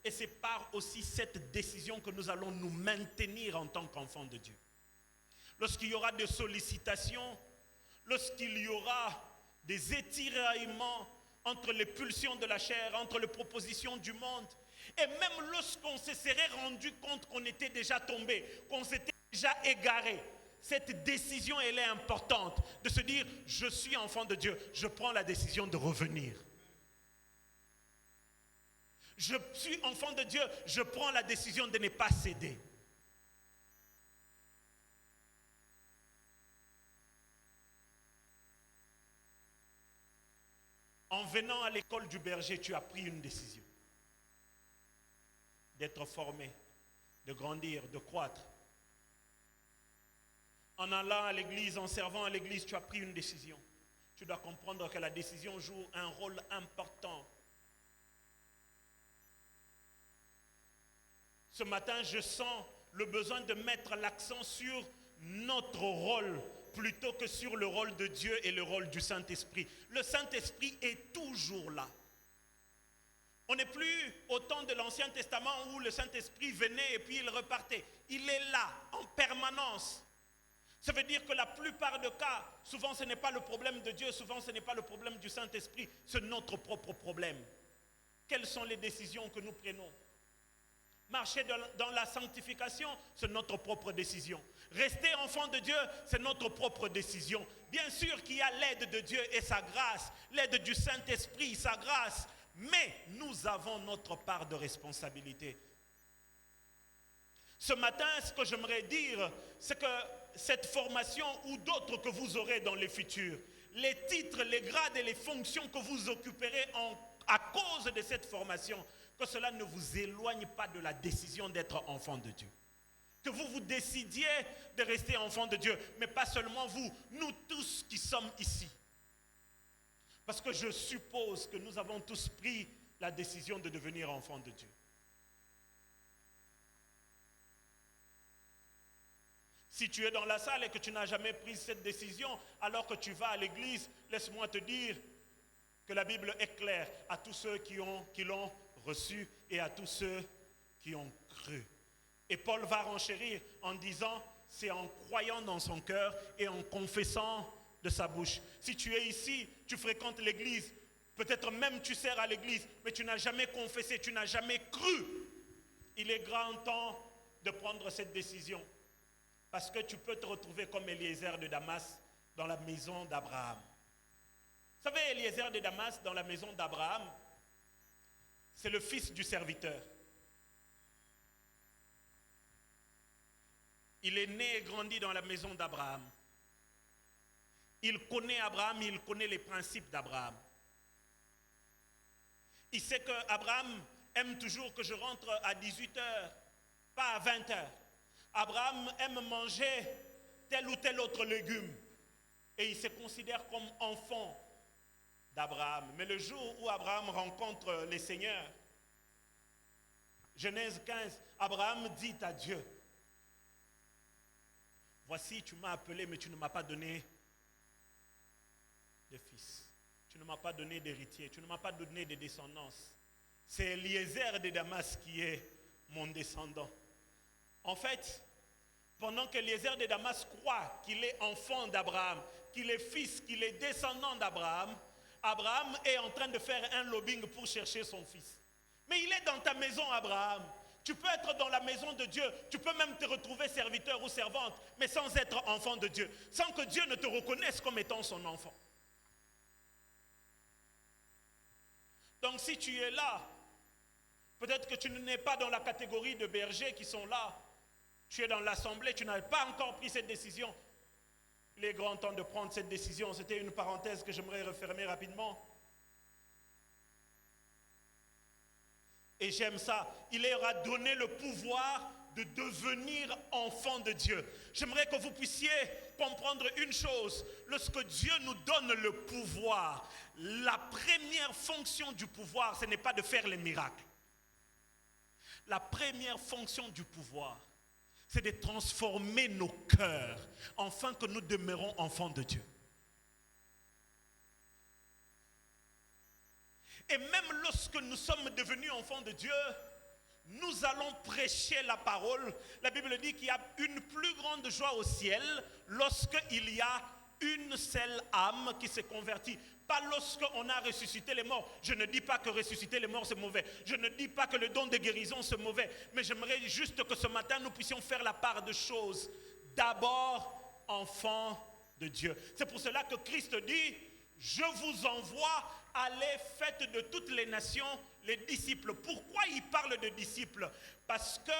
Et c'est par aussi cette décision que nous allons nous maintenir en tant qu'enfants de Dieu. lorsqu'il y aura des sollicitations, lorsqu'il y aura des étiraillements entre les pulsions de la chair, entre les propositions du monde, et même lorsqu'on se serait rendu compte qu'on était déjà tombé, qu'on s'était déjà égaré, cette décision, elle est importante, de se dire, je suis enfant de Dieu, je prends la décision de revenir. Je suis enfant de Dieu, je prends la décision de ne pas céder. En venant à l'école du berger, tu as pris une décision. D'être formé, de grandir, de croître. En allant à l'église, en servant à l'église, tu as pris une décision. Tu dois comprendre que la décision joue un rôle important. Ce matin, je sens le besoin de mettre l'accent sur notre rôle plutôt que sur le rôle de Dieu et le rôle du Saint-Esprit. Le Saint-Esprit est toujours là. On n'est plus au temps de l'Ancien Testament où le Saint-Esprit venait et puis il repartait. Il est là, en permanence. Ça veut dire que la plupart des cas, souvent ce n'est pas le problème de Dieu, souvent ce n'est pas le problème du Saint-Esprit, c'est notre propre problème. Quelles sont les décisions que nous prenons? Marcher dans la sanctification, c'est notre propre décision. Rester enfant de Dieu, c'est notre propre décision. Bien sûr qu'il y a l'aide de Dieu et sa grâce, l'aide du Saint-Esprit, sa grâce, mais nous avons notre part de responsabilité. Ce matin, ce que j'aimerais dire, c'est que cette formation ou d'autres que vous aurez dans le futur, les titres, les grades et les fonctions que vous occuperez à cause de cette formation, que cela ne vous éloigne pas de la décision d'être enfant de Dieu. Que vous décidiez de rester enfant de Dieu, mais pas seulement vous, nous tous qui sommes ici. Parce que je suppose que nous avons tous pris la décision de devenir enfant de Dieu. Si tu es dans la salle et que tu n'as jamais pris cette décision, alors que tu vas à l'église, laisse-moi te dire que la Bible est claire à tous ceux qui l'ont reçu et à tous ceux qui ont cru. Et Paul va renchérir en disant, c'est en croyant dans son cœur et en confessant de sa bouche. Si tu es ici, tu fréquentes l'église, peut-être même tu sers à l'église, mais tu n'as jamais confessé, tu n'as jamais cru. Il est grand temps de prendre cette décision. Parce que tu peux te retrouver comme Eliezer de Damas dans la maison d'Abraham. Vous savez, Eliezer de Damas dans la maison d'Abraham, c'est le fils du serviteur. Il est né et grandi dans la maison d'Abraham. Il connaît Abraham, il connaît les principes d'Abraham. Il sait qu'Abraham aime toujours que je rentre à 18h, pas à 20h. Abraham aime manger tel ou tel autre légume. Et il se considère comme enfant d'Abraham. Mais le jour où Abraham rencontre le Seigneur, Genèse 15, Abraham dit à Dieu, voici, tu m'as appelé, mais tu ne m'as pas donné de fils. Tu ne m'as pas donné d'héritier. Tu ne m'as pas donné de descendance. C'est Eliezer de Damas qui est mon descendant. En fait, pendant qu'Eliezer de Damas croit qu'il est enfant d'Abraham, qu'il est fils, qu'il est descendant d'Abraham, Abraham est en train de faire un lobbying pour chercher son fils. Mais il est dans ta maison, Abraham. Tu peux être dans la maison de Dieu, tu peux même te retrouver serviteur ou servante, mais sans être enfant de Dieu, sans que Dieu ne te reconnaisse comme étant son enfant. Donc si tu es là, peut-être que tu n'es pas dans la catégorie de bergers qui sont là, tu es dans l'assemblée, tu n'as pas encore pris cette décision. Il est grand temps de prendre cette décision. C'était une parenthèse que j'aimerais refermer rapidement. Et j'aime ça. Il leur a donné le pouvoir de devenir enfant de Dieu. J'aimerais que vous puissiez comprendre une chose. Lorsque Dieu nous donne le pouvoir, la première fonction du pouvoir, ce n'est pas de faire les miracles. La première fonction du pouvoir, c'est de transformer nos cœurs afin que nous demeurons enfants de Dieu. Et même lorsque nous sommes devenus enfants de Dieu, nous allons prêcher la parole. La Bible dit qu'il y a une plus grande joie au ciel lorsqu'il y a une seule âme qui se convertit. Pas lorsqu'on a ressuscité les morts. Je ne dis pas que ressusciter les morts c'est mauvais. Je ne dis pas que le don de guérison c'est mauvais. Mais j'aimerais juste que ce matin nous puissions faire la part de choses. D'abord, enfants de Dieu. C'est pour cela que Christ dit, je vous envoie, allez, faites de toutes les nations les disciples. Pourquoi il parle de disciples? Parce que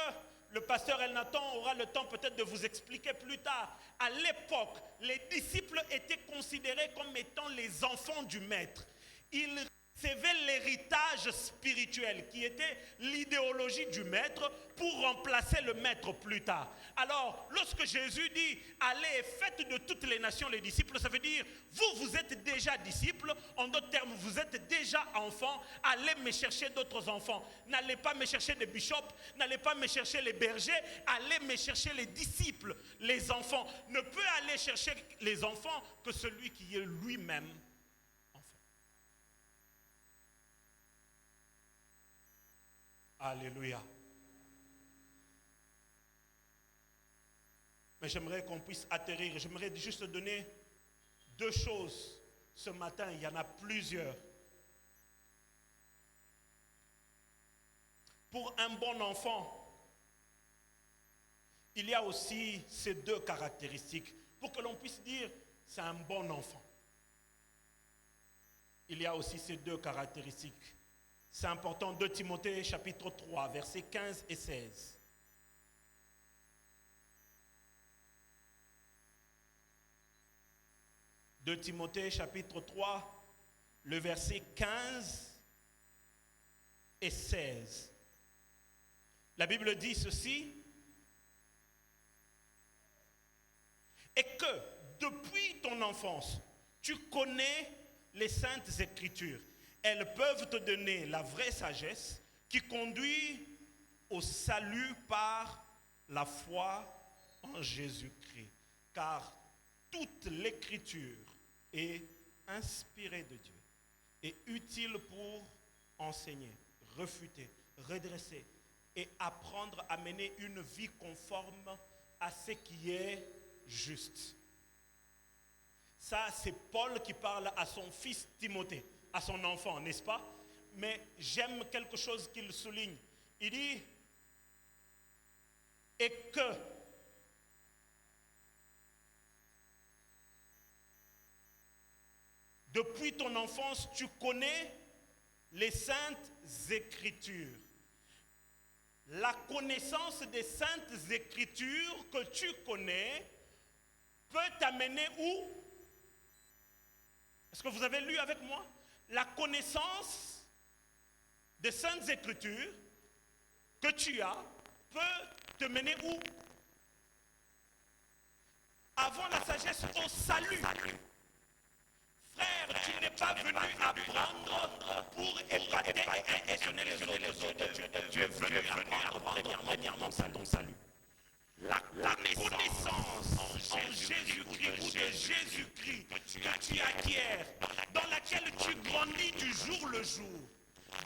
le pasteur Elnathan aura le temps peut-être de vous expliquer plus tard. À l'époque, les disciples étaient considérés comme étant les enfants du maître. Ils recevaient l'héritage spirituel qui était l'idéologie du maître pour remplacer le maître plus tard. Alors, lorsque Jésus dit « Allez et faites de toutes les nations les disciples », ça veut dire « Vous êtes déjà disciples, en d'autres termes, vous êtes déjà enfants, allez me chercher d'autres enfants. N'allez pas me chercher des bishops, n'allez pas me chercher les bergers, allez me chercher les disciples, les enfants. Ne peut aller chercher les enfants que celui qui est lui-même enfant. » Alléluia. Mais j'aimerais qu'on puisse atterrir. J'aimerais juste donner deux choses ce matin. Il y en a plusieurs. Pour un bon enfant, il y a aussi ces deux caractéristiques. Pour que l'on puisse dire, c'est un bon enfant. Il y a aussi ces deux caractéristiques. C'est important. 2 Timothée chapitre 3, versets 15 et 16. 2 Timothée chapitre 3, le verset 15 et 16. La Bible dit ceci. Et que depuis ton enfance, tu connais les saintes écritures. Elles peuvent te donner la vraie sagesse qui conduit au salut par la foi en Jésus-Christ. Car toute l'écriture est inspirée de Dieu et utile pour enseigner, refuter, redresser et apprendre à mener une vie conforme à ce qui est juste. Ça, c'est Paul qui parle à son fils Timothée, à son enfant, n'est-ce pas? Mais j'aime quelque chose qu'il souligne. Il dit, et que depuis ton enfance, tu connais les saintes écritures. La connaissance des saintes écritures que tu connais peut t'amener où? Est-ce que vous avez lu avec moi? La connaissance des saintes écritures que tu as peut te mener où? Avant la sagesse, au salut. Frère, tu n'es pas venu apprendre pour épater et impressionner les autres. Tu es venu apprendre premièrement ton salut. La connaissance en Jésus-Christ ou de Jésus-Christ que tu acquiers, dans laquelle tu grandis du jour le jour,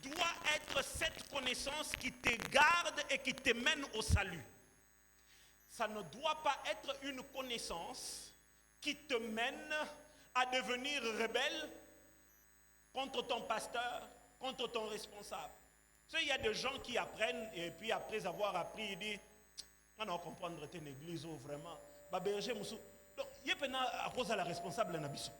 doit être cette connaissance qui te garde et qui te mène au salut. Ça ne doit pas être une connaissance qui te mène à devenir rebelle contre ton pasteur, contre ton responsable. Tu sais, il y a des gens qui apprennent et puis après avoir appris, ils disent, on va comprendre une église vraiment. Bah berger musu. Donc, il y a à cause de la responsable nabiso.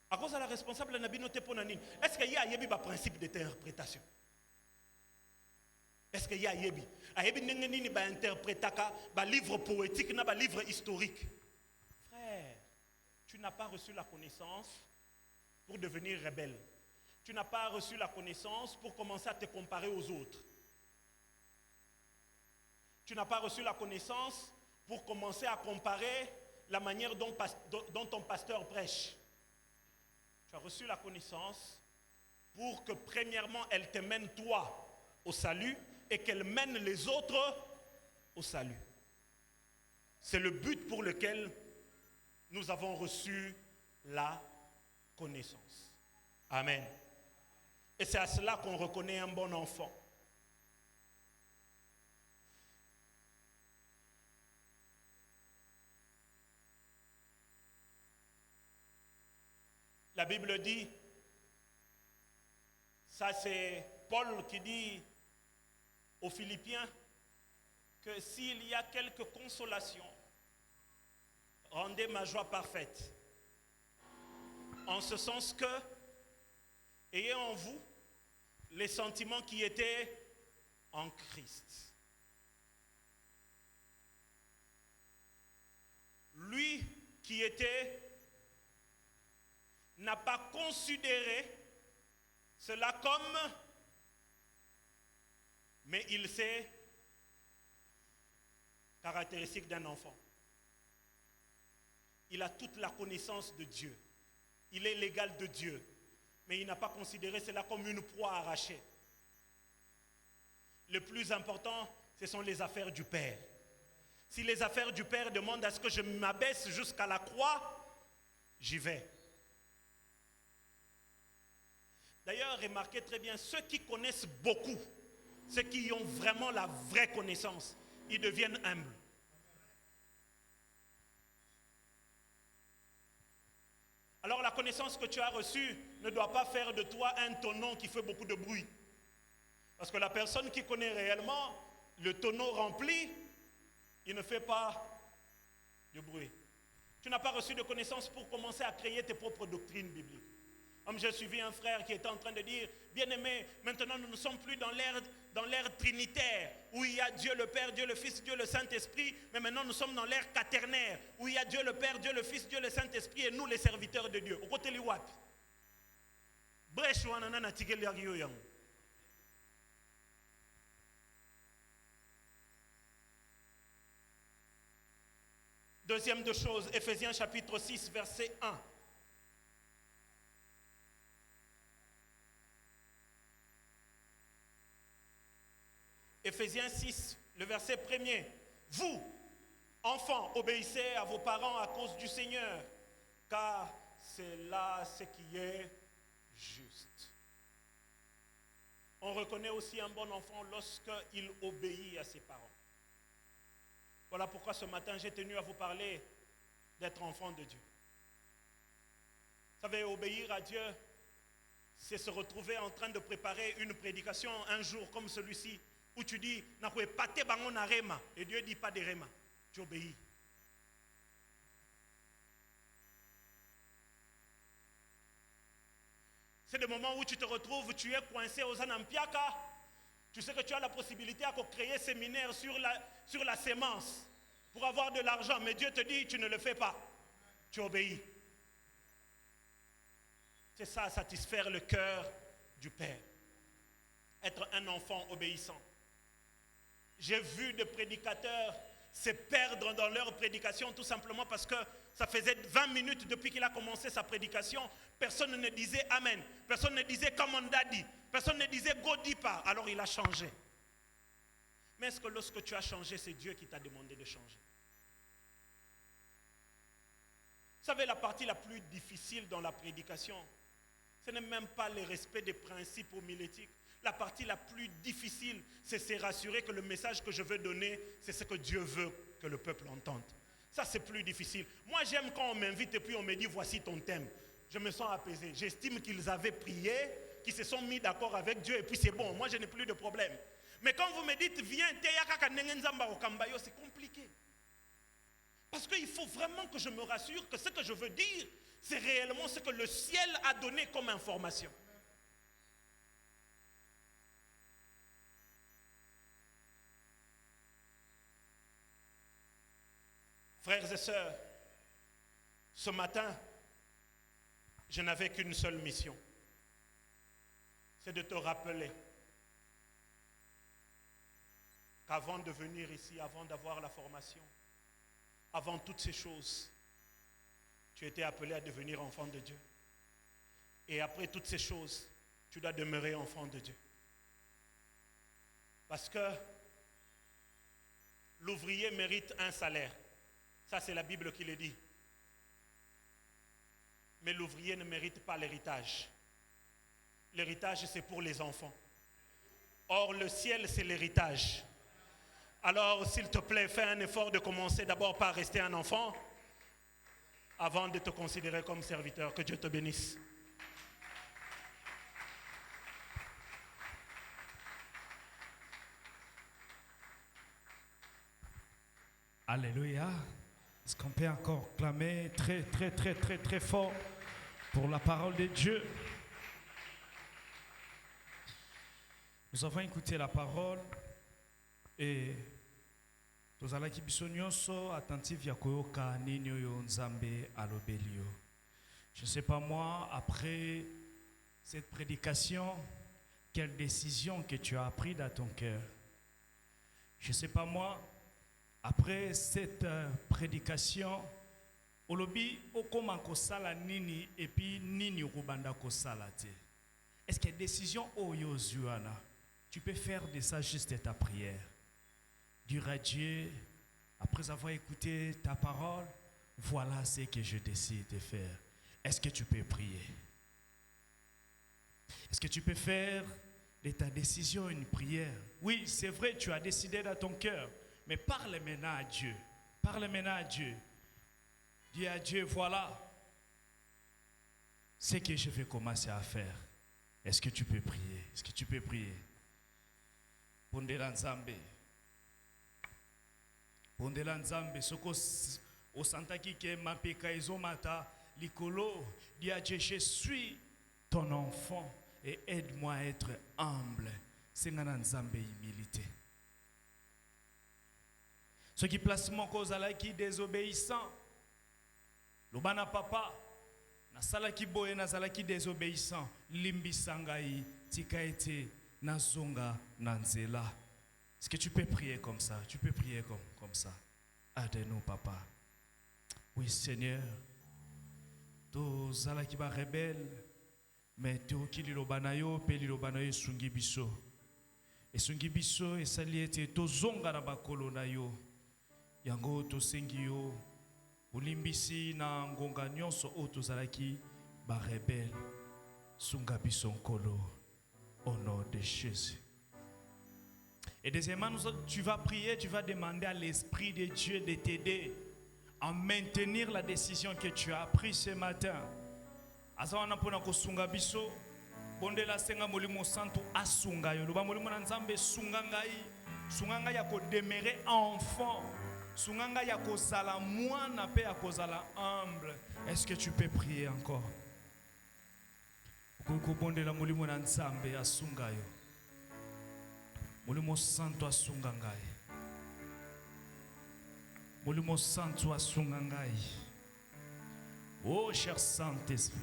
À cause de la responsable nabino te ponani. Est-ce qu'il y a un principe d'interprétation? Est-ce qu'il y a un yebi ba interprétaka ba livre poétique na ba livre historique? Frère, tu n'as pas reçu la connaissance pour devenir rebelle. Tu n'as pas reçu la connaissance pour commencer à te comparer aux autres. Tu n'as pas reçu la connaissance pour commencer à comparer la manière dont ton pasteur prêche. Tu as reçu la connaissance pour que premièrement elle te mène toi au salut et qu'elle mène les autres au salut. C'est le but pour lequel nous avons reçu la connaissance. Amen. Et c'est à cela qu'on reconnaît un bon enfant. La Bible dit, ça c'est Paul qui dit aux Philippiens, que s'il y a quelque consolation, rendez ma joie parfaite. En ce sens que, ayez en vous les sentiments qui étaient en Christ. Lui qui était, n'a pas considéré cela comme, mais il sait caractéristique d'un enfant. Il a toute la connaissance de Dieu. Il est l'égal de Dieu. Mais il n'a pas considéré cela comme une proie arrachée. Le plus important, ce sont les affaires du Père. Si les affaires du Père demandent à ce que je m'abaisse jusqu'à la croix, j'y vais. D'ailleurs, remarquez très bien, ceux qui connaissent beaucoup, ceux qui ont vraiment la vraie connaissance, ils deviennent humbles. Alors la connaissance que tu as reçue ne doit pas faire de toi un tonneau qui fait beaucoup de bruit. Parce que la personne qui connaît réellement, le tonneau rempli, il ne fait pas de bruit. Tu n'as pas reçu de connaissance pour commencer à créer tes propres doctrines bibliques. Comme j'ai suivi un frère qui était en train de dire, bien-aimé, maintenant nous ne sommes plus dans l'ère trinitaire, où il y a Dieu le Père, Dieu le Fils, Dieu le Saint-Esprit, mais maintenant nous sommes dans l'ère quaternaire, où il y a Dieu le Père, Dieu le Fils, Dieu le Saint-Esprit, et nous les serviteurs de Dieu. Au côté liwat. Brèche ou anana tigel yagyo yang. Deuxième de choses, Éphésiens chapitre 6, verset 1. Éphésiens 6, le verset 1er. Vous, enfants, obéissez à vos parents à cause du Seigneur, car c'est là ce qui est juste. On reconnaît aussi un bon enfant lorsqu'il obéit à ses parents. Voilà pourquoi ce matin, j'ai tenu à vous parler d'être enfant de Dieu. Vous savez, obéir à Dieu, c'est se retrouver en train de préparer une prédication un jour comme celui-ci, où tu dis, et Dieu dit pas de rema, tu obéis. C'est le moment où tu te retrouves, tu es coincé aux Anampiaka. Tu sais que tu as la possibilité de créer séminaire sur la sémence pour avoir de l'argent, mais Dieu te dit, tu ne le fais pas. Tu obéis. C'est ça, satisfaire le cœur du Père. Être un enfant obéissant. J'ai vu des prédicateurs se perdre dans leur prédication tout simplement parce que ça faisait 20 minutes depuis qu'il a commencé sa prédication. Personne ne disait Amen. Personne ne disait comme on a dit. Personne ne disait go dis pas. Alors il a changé. Mais est-ce que lorsque tu as changé, c'est Dieu qui t'a demandé de changer? Vous savez, la partie la plus difficile dans la prédication, ce n'est même pas le respect des principes homilétiques. La partie la plus difficile, c'est se rassurer que le message que je veux donner, c'est ce que Dieu veut que le peuple entende. Ça, c'est plus difficile. Moi, j'aime quand on m'invite et puis on me dit, voici ton thème. Je me sens apaisé. J'estime qu'ils avaient prié, qu'ils se sont mis d'accord avec Dieu et puis c'est bon. Moi, je n'ai plus de problème. Mais quand vous me dites, viens, c'est compliqué. Parce qu'il faut vraiment que je me rassure que ce que je veux dire, c'est réellement ce que le ciel a donné comme information. Frères et sœurs, ce matin, je n'avais qu'une seule mission. C'est de te rappeler qu'avant de venir ici, avant d'avoir la formation, avant toutes ces choses, tu étais appelé à devenir enfant de Dieu. Et après toutes ces choses, tu dois demeurer enfant de Dieu. Parce que l'ouvrier mérite un salaire. Ça, c'est la Bible qui le dit. Mais l'ouvrier ne mérite pas l'héritage. l'héritage c'est pour les enfants. Or, le ciel, c'est l'héritage. Alors, s'il te plaît, fais un effort de commencer d'abord par rester un enfant avant de te considérer comme serviteur. Que Dieu te bénisse. Alléluia. Est-ce qu'on peut encore clamer très, très, très, très, très fort pour la parole de Dieu? Nous avons écouté la parole et nous allons être attentifs à Nzambe alobelio. Je ne sais pas moi, après cette prédication, quelle décision que tu as prise dans ton cœur. Je ne sais pas moi, après cette prédication, olobi okoma kosala nini et puis nini rubanda kosala te. Est-ce que décision oyo zuana? Tu peux faire de ça juste ta prière. Dire à Dieu, après avoir écouté ta parole, voilà ce que je décide de faire. Est-ce que tu peux prier? Est-ce que tu peux faire de ta décision une prière? Oui, c'est vrai, tu as décidé dans ton cœur, mais parle maintenant à Dieu. Parle maintenant à Dieu. Dis à Dieu, voilà ce que je vais commencer à faire. Est-ce que tu peux prier? Est-ce que tu peux prier? Pondela Nzambe. Pondela Nzambe. Soko osantaki ke mapeka ezomata likolo. Dis à Dieu, je suis ton enfant et aide-moi à être humble. Sengana Nzambe humilité. Ceux qui placent mon cause à la qui désobéissant. Lobana papa. Nasala ki boye nazala ki désobéissant. Limbi sangai tika ete. Nazonga Nanzela. Est-ce que tu peux prier comme ça? Tu peux prier comme ça. Aide-nous, papa. Oui, Seigneur. To zala ki ba rebelle. Mais to ki lilobanayo, pe lilobanayo sungi biso. Et sungi biso, et sali ete to zonga na bakolo na yo. Yango to sengi yo. Ulimbisi na ngonga nyonso o to zala ki ba rebelle. Sunga biso nkolo. Au nom de Jésus. Et deuxièmement, tu vas prier, tu vas demander à l'Esprit de Dieu de t'aider à maintenir la décision que tu as prise ce matin. Azawana pona kosunga biso, bondela senga molimo santo asunga yo. Loba molimo na Nzambe sunga ngai ya ko demeurer enfant. Sunga ngai ya ko sala mwana pe ya ko sala humble. Est-ce que tu peux prier encore? Kukubondela mulimo na Nzambe asunga yo. Mulimo santo asunga ngai. Mulimo santo asunga ngai. Oh cher Saint-Esprit.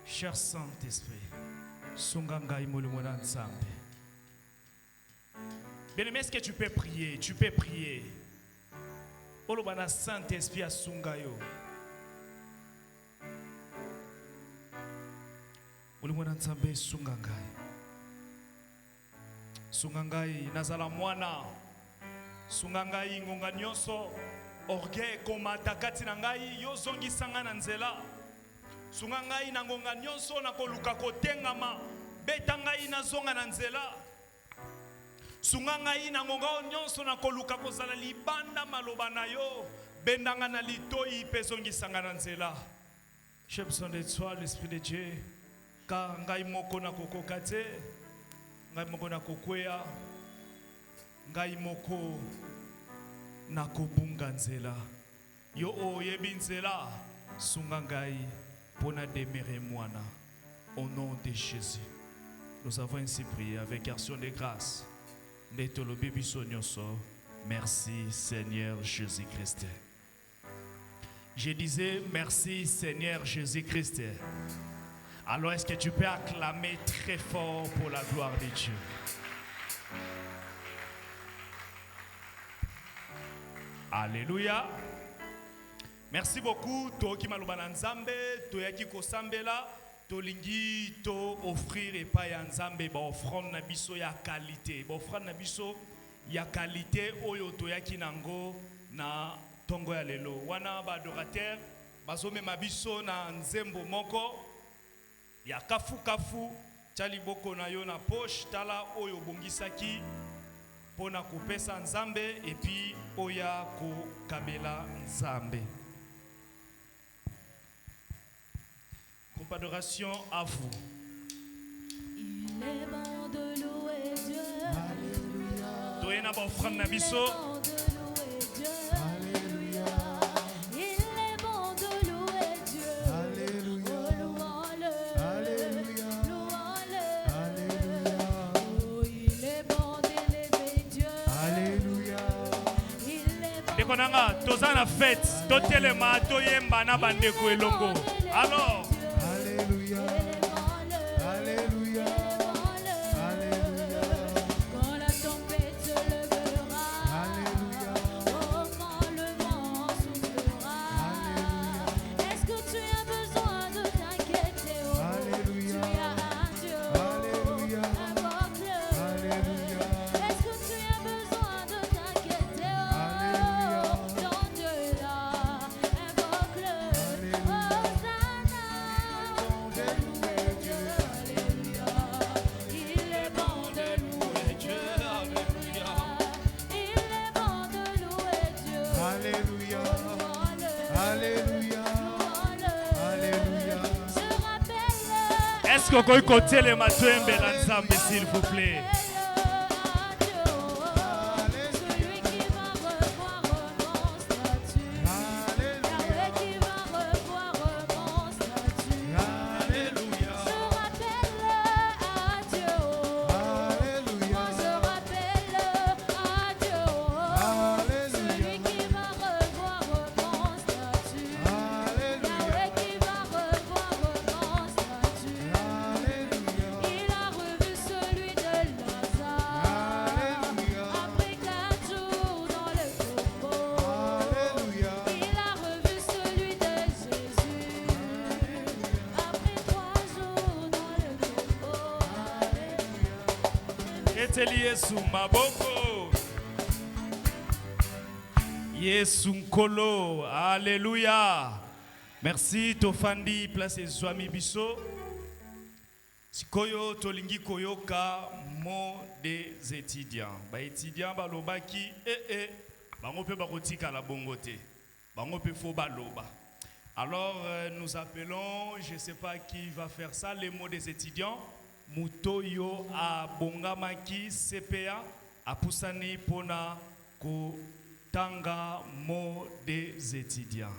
Cher Saint-Esprit. Sunga ngai mulimo na Nzambe. Bien-aimé, est-ce que tu peux prier? Tu peux prier. Olobana Saint-Esprit asunga yo. Ulimwena Nzambe sunga ngai. Sunga ngai nazala mwana. Sunga ngai ngonga nyonso. Orgueil komata kati na ngai yo zongisanga na nzela. Sunga ngai na ngonga nyonso na koluka kotengama. Beta ngai na zonga na nzela. Sunga ngai na ngonga nyonso na koluka kozala libanda maloba na yo. Bendanga na litoi pe zongisanga na nzela. J'ai besoin de toi, l'Esprit de Dieu. Ka ngai moko na kokoka te, ngai moko na kokwea, ngai moko na kobunga nzela. Yo oyebi nzela, sunga ngai pona demeurer mwana. Au nom de Jésus, nous avons ainsi prié avec action de grâce. Netolobi biso nyonso. Merci Seigneur Jésus-Christ. Je disais merci Seigneur Jésus-Christ. Alors est-ce que tu peux acclamer très fort pour la gloire de Dieu? Alléluia. Merci beaucoup. Toki malobana nzambe, toyaki kosambela, tolingi to offrir et pas ya nzambe ba offrande na biso ya qualité. Ba offrande na biso ya qualité oyo toyaki nango na tongo ya lelo. Wana ba adorateur bazome mabiso na nzembo moko. ya kafu kafu tia liboko na yo na poche tala oyo bongisaki pona kopesa nzambe et puis oya kokabela nzambe. Groupe adoration à vous. Il est bon de louer Dieu. Alléluia. Toyena ba offrande na Il est biso. bon de louer Dieu. Alléluia. Il est bon de louer Dieu. Alléluia. Oh, louons-le. Alléluia. Louons-le. Alléluia. Oh, il est bon d'élever Dieu. Alléluia. Il est bon. Dekonanga toza na fête, totelema toyemba na bandeko elongo. Alors Alléluia. Alléluia. Alléluia. Quand la tempête se levera, Alléluia. oh, quand le vent soufflera, est-ce que tu as besoin de t'inquiéter? Oh, Alléluia. tu as un Dieu, Alléluia. invoque-le. Alléluia. Est-ce que tu as besoin de t'inquiéter? Alléluia. Oh, ton Dieu est là, invoque-le. Alléluia. Il est bon de louer Dieu. Il est bon de louer Dieu. Alléluia. Louons-le. Alléluia. Louons-le. Alléluia. Je rappelle. est-ce que koy kotelema toyembela nzambe s'il vous plaît? Celui qui va revoir mon statut. Yahweh qui va revoir mon statut. Alléluia. Je rappelle à Dieu. Moi je rappelle à Dieu. Celui qui va revoir mon statut. Yahweh qui va revoir mon statut. Il a revu celui de Lazare. Après 4 jours dans le tombeau. Il a revu celui de Jésus. Après 3 jours dans le tombeau. Eteli Yesu maboko. Yesu nkolo. Alléluia. Merci Tofandi place ezwami biso. Sikoyo tolingi koyoka mot des étudiants. Ba étudiants balobaki bango pe bakotika la bongote. Bango pe fo baloba. Alors nous appelons, je ne sais pas qui va faire ça, les mots des étudiants. Mutoyo a bongamaki CPA a pusani pona ko tanga mot des étudiants.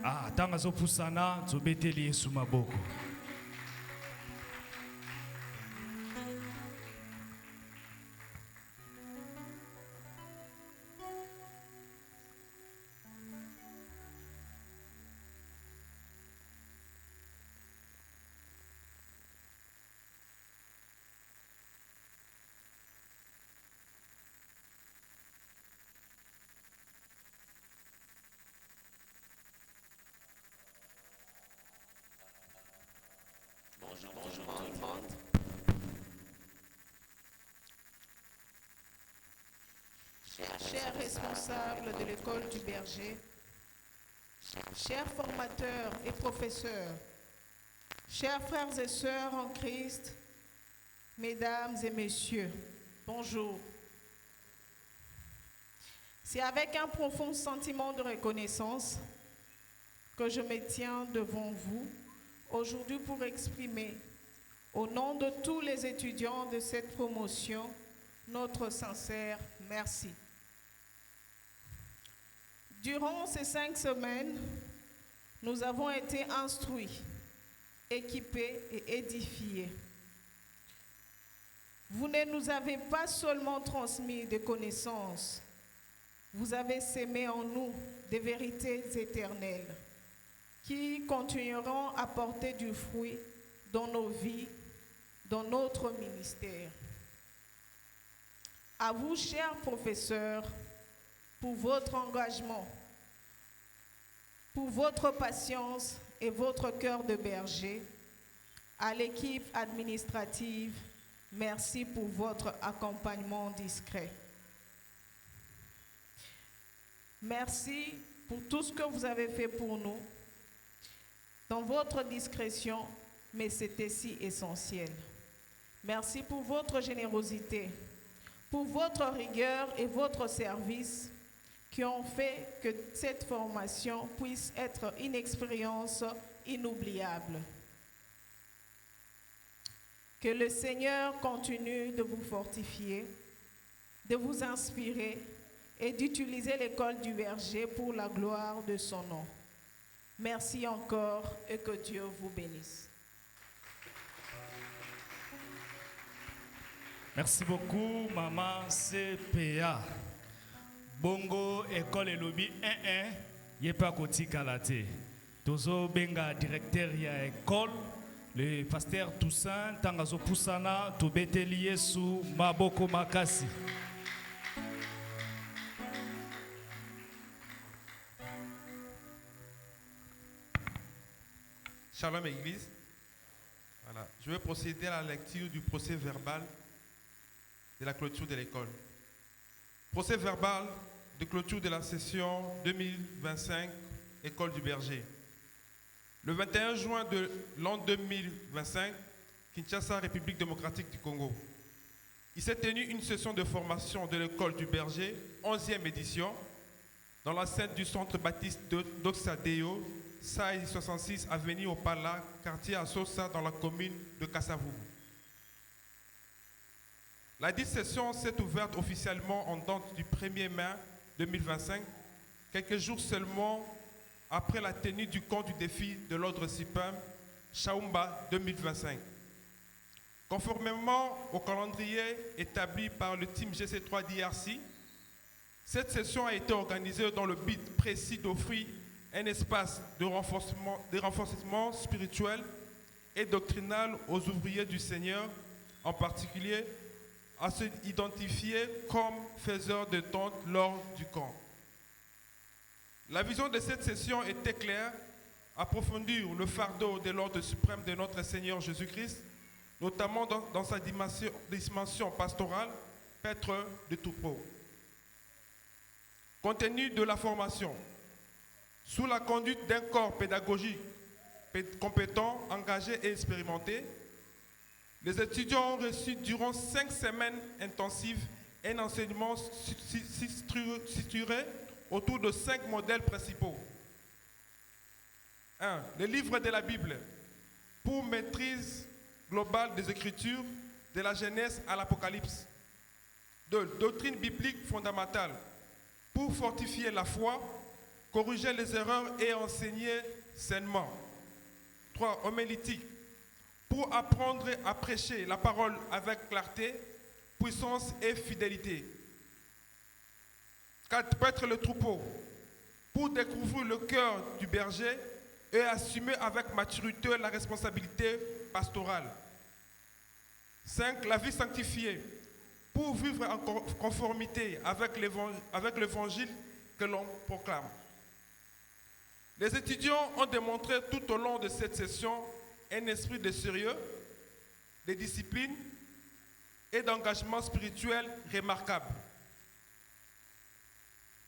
Ah, tanga zo pusana zobeteli Yesu maboko. Bonjour tout le monde. Chers responsables de l'école du Berger, chers formateurs et professeurs, chers frères et sœurs en Christ, mesdames et messieurs, bonjour. C'est avec un profond sentiment de reconnaissance que je me tiens devant vous aujourd'hui pour exprimer, au nom de tous les étudiants de cette promotion, notre sincère merci. Durant ces 5 semaines, nous avons été instruits, équipés et édifiés. Vous ne nous avez pas seulement transmis des connaissances, vous avez sémé en nous des vérités éternelles qui continueront à porter du fruit dans nos vies, dans notre ministère. À vous, chers professeurs, pour votre engagement, pour votre patience et votre cœur de berger, à l'équipe administrative Merci pour votre accompagnement discret. Merci pour tout ce que vous avez fait pour nous, dans votre discrétion, mais c'était si essentiel. Merci pour votre générosité, pour votre rigueur et votre service qui ont fait que cette formation puisse être une expérience inoubliable. Que le Seigneur continue de vous fortifier, de vous inspirer et d'utiliser l'école du Verger pour la gloire de son nom. Merci encore et que Dieu vous bénisse. Merci beaucoup, Maman CPA. Bongo école et lobby 1-1, yepa koti kalate. Tozo benga directeur ya école, le pasteur Toussaint, tangazo pusana, tobeteli Yesu maboko makasi. Shalom Église. Voilà. Je vais procéder à la lecture du procès verbal de la clôture de l'école. Procès verbal de clôture de la session 2025, École du Berger. Le 21 juin de l'an 2025, Kinshasa, République démocratique du Congo. Il s'est tenu une session de formation de l'École du Berger, 11e édition, dans l'enceinte du centre baptiste d'Oxadeo, SAI 66, avenue Opala, quartier Assosa, dans la commune de Kassavubu. La dite session s'est ouverte officiellement en date du 1er mai 2025, quelques jours seulement après la tenue du camp du défi de l'ordre suprême Chaumba 2025. Conformément au calendrier établi par le team GC3 d'IRC, cette session a été organisée dans le but précis d'offrir un espace de renforcement spirituel et doctrinal aux ouvriers du Seigneur, en particulier à se identifier comme faiseurs de tentes lors du camp. La vision de cette session était claire: approfondir le fardeau de l'ordre suprême de notre Seigneur Jésus-Christ, notamment dans sa dimension pastorale, paître de troupeau. Contenu de la formation. Sous la conduite d'un corps pédagogique compétent, engagé et expérimenté, les étudiants ont reçu durant 5 semaines intensives un enseignement structuré autour de 5 modèles principaux. 1. Le livre de la Bible, pour maîtrise globale des Écritures, de la Genèse à l'Apocalypse. 2. Doctrine biblique fondamentale, pour fortifier la foi, corriger les erreurs et enseigner sainement. 3. Homilétique, pour apprendre à prêcher la parole avec clarté, puissance et fidélité. 4. Paître le troupeau, pour découvrir le cœur du berger et assumer avec maturité la responsabilité pastorale. 5. La vie sanctifiée, pour vivre en conformité avec l'évangile que l'on proclame. Les étudiants ont démontré tout au long de cette session un esprit de sérieux, de discipline et d'engagement spirituel remarquable.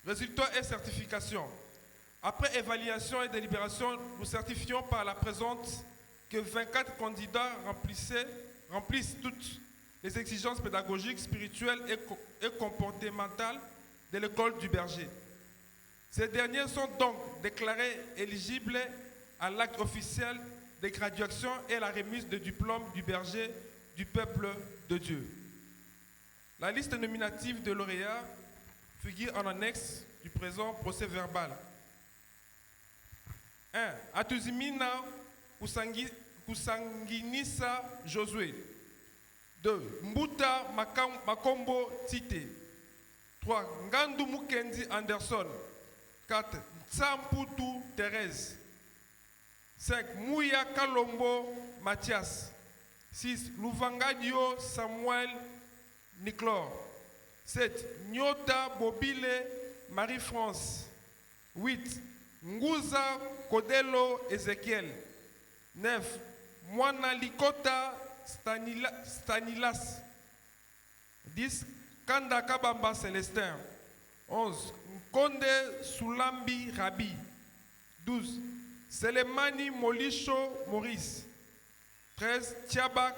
Résultats et certification. Après évaluation et délibération, nous certifions par la présente que 24 candidats remplissent toutes les exigences pédagogiques, spirituelles et comportementales de l'école du berger. Ces derniers sont donc déclarés éligibles à l'acte officiel de graduation et la remise de diplôme du berger du peuple de Dieu. La liste nominative de lauréats figure en annexe du présent procès verbal. 1. Atuzimina Kusanginisa Josué. 2. Mbuta Makombo Tite. 3. Ngandu Mukendi Anderson. 4. Tsamputu Thérèse. 5. Mouya Kalombo Mathias. 6. Louvangadio Samuel Niclor. 7. Nyota Bobile Marie-France. 8. Nguza Kodelo Ezekiel. 9. Mwana Likota Stanilas. 10. Kanda Kabamba Célestin. 11. Nkonde Soulambi Rabi. 12. Selemani Molisho Maurice. 13. Tiaba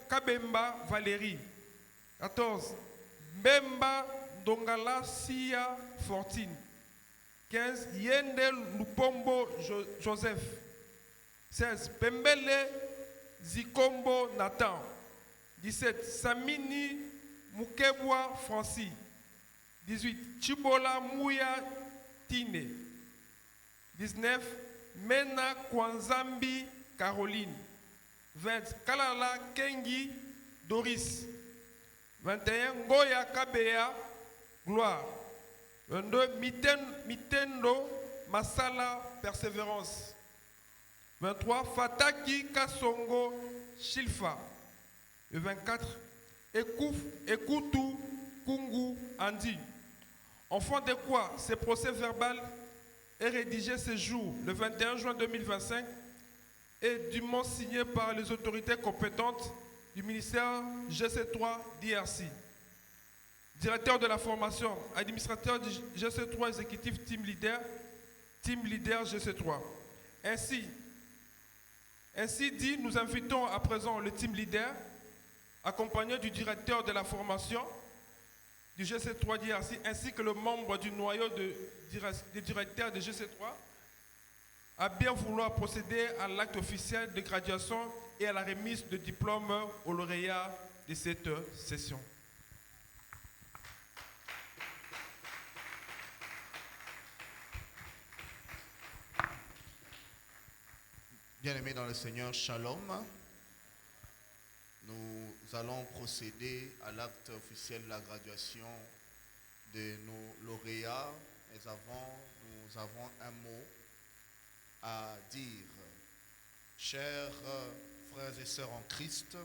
Kabemba Valérie. 14. Mbemba Dongala Sia Fortine. 15. Yende Lupombo Joseph. 16. Pembele Zikombo Nathan. 17. Samini Mukebwa Francis. 18. Chibola Mouya Tine. 19. Mena Kwanzambi Caroline. 20. Kalala Kengi Doris. 21. Ngoya Kabea Gloire. 22. Mitendo Masala Persévérance. 23. Fataki Kasongo Shilfa. 24. Ekoutou Kungu Andi. Enfant de quoi ce procès verbal est rédigé ce jour, le 21 juin 2025, et dûment signé par les autorités compétentes du ministère GC3 DRC. Directeur de la formation, administrateur du GC3 exécutif team leader GC3. Ainsi dit, nous invitons à présent le team leader, accompagné du directeur de la formation du GC3 DRC, ainsi que le membre du noyau des directeurs de GC3, à bien vouloir procéder à l'acte officiel de graduation et à la remise de diplôme aux lauréats de cette session. Bien-aimés dans le Seigneur, Shalom. Nous allons procéder à l'acte officiel de la graduation de nos lauréats. Mais avant, nous avons un mot à dire. Chers frères et sœurs en Christ,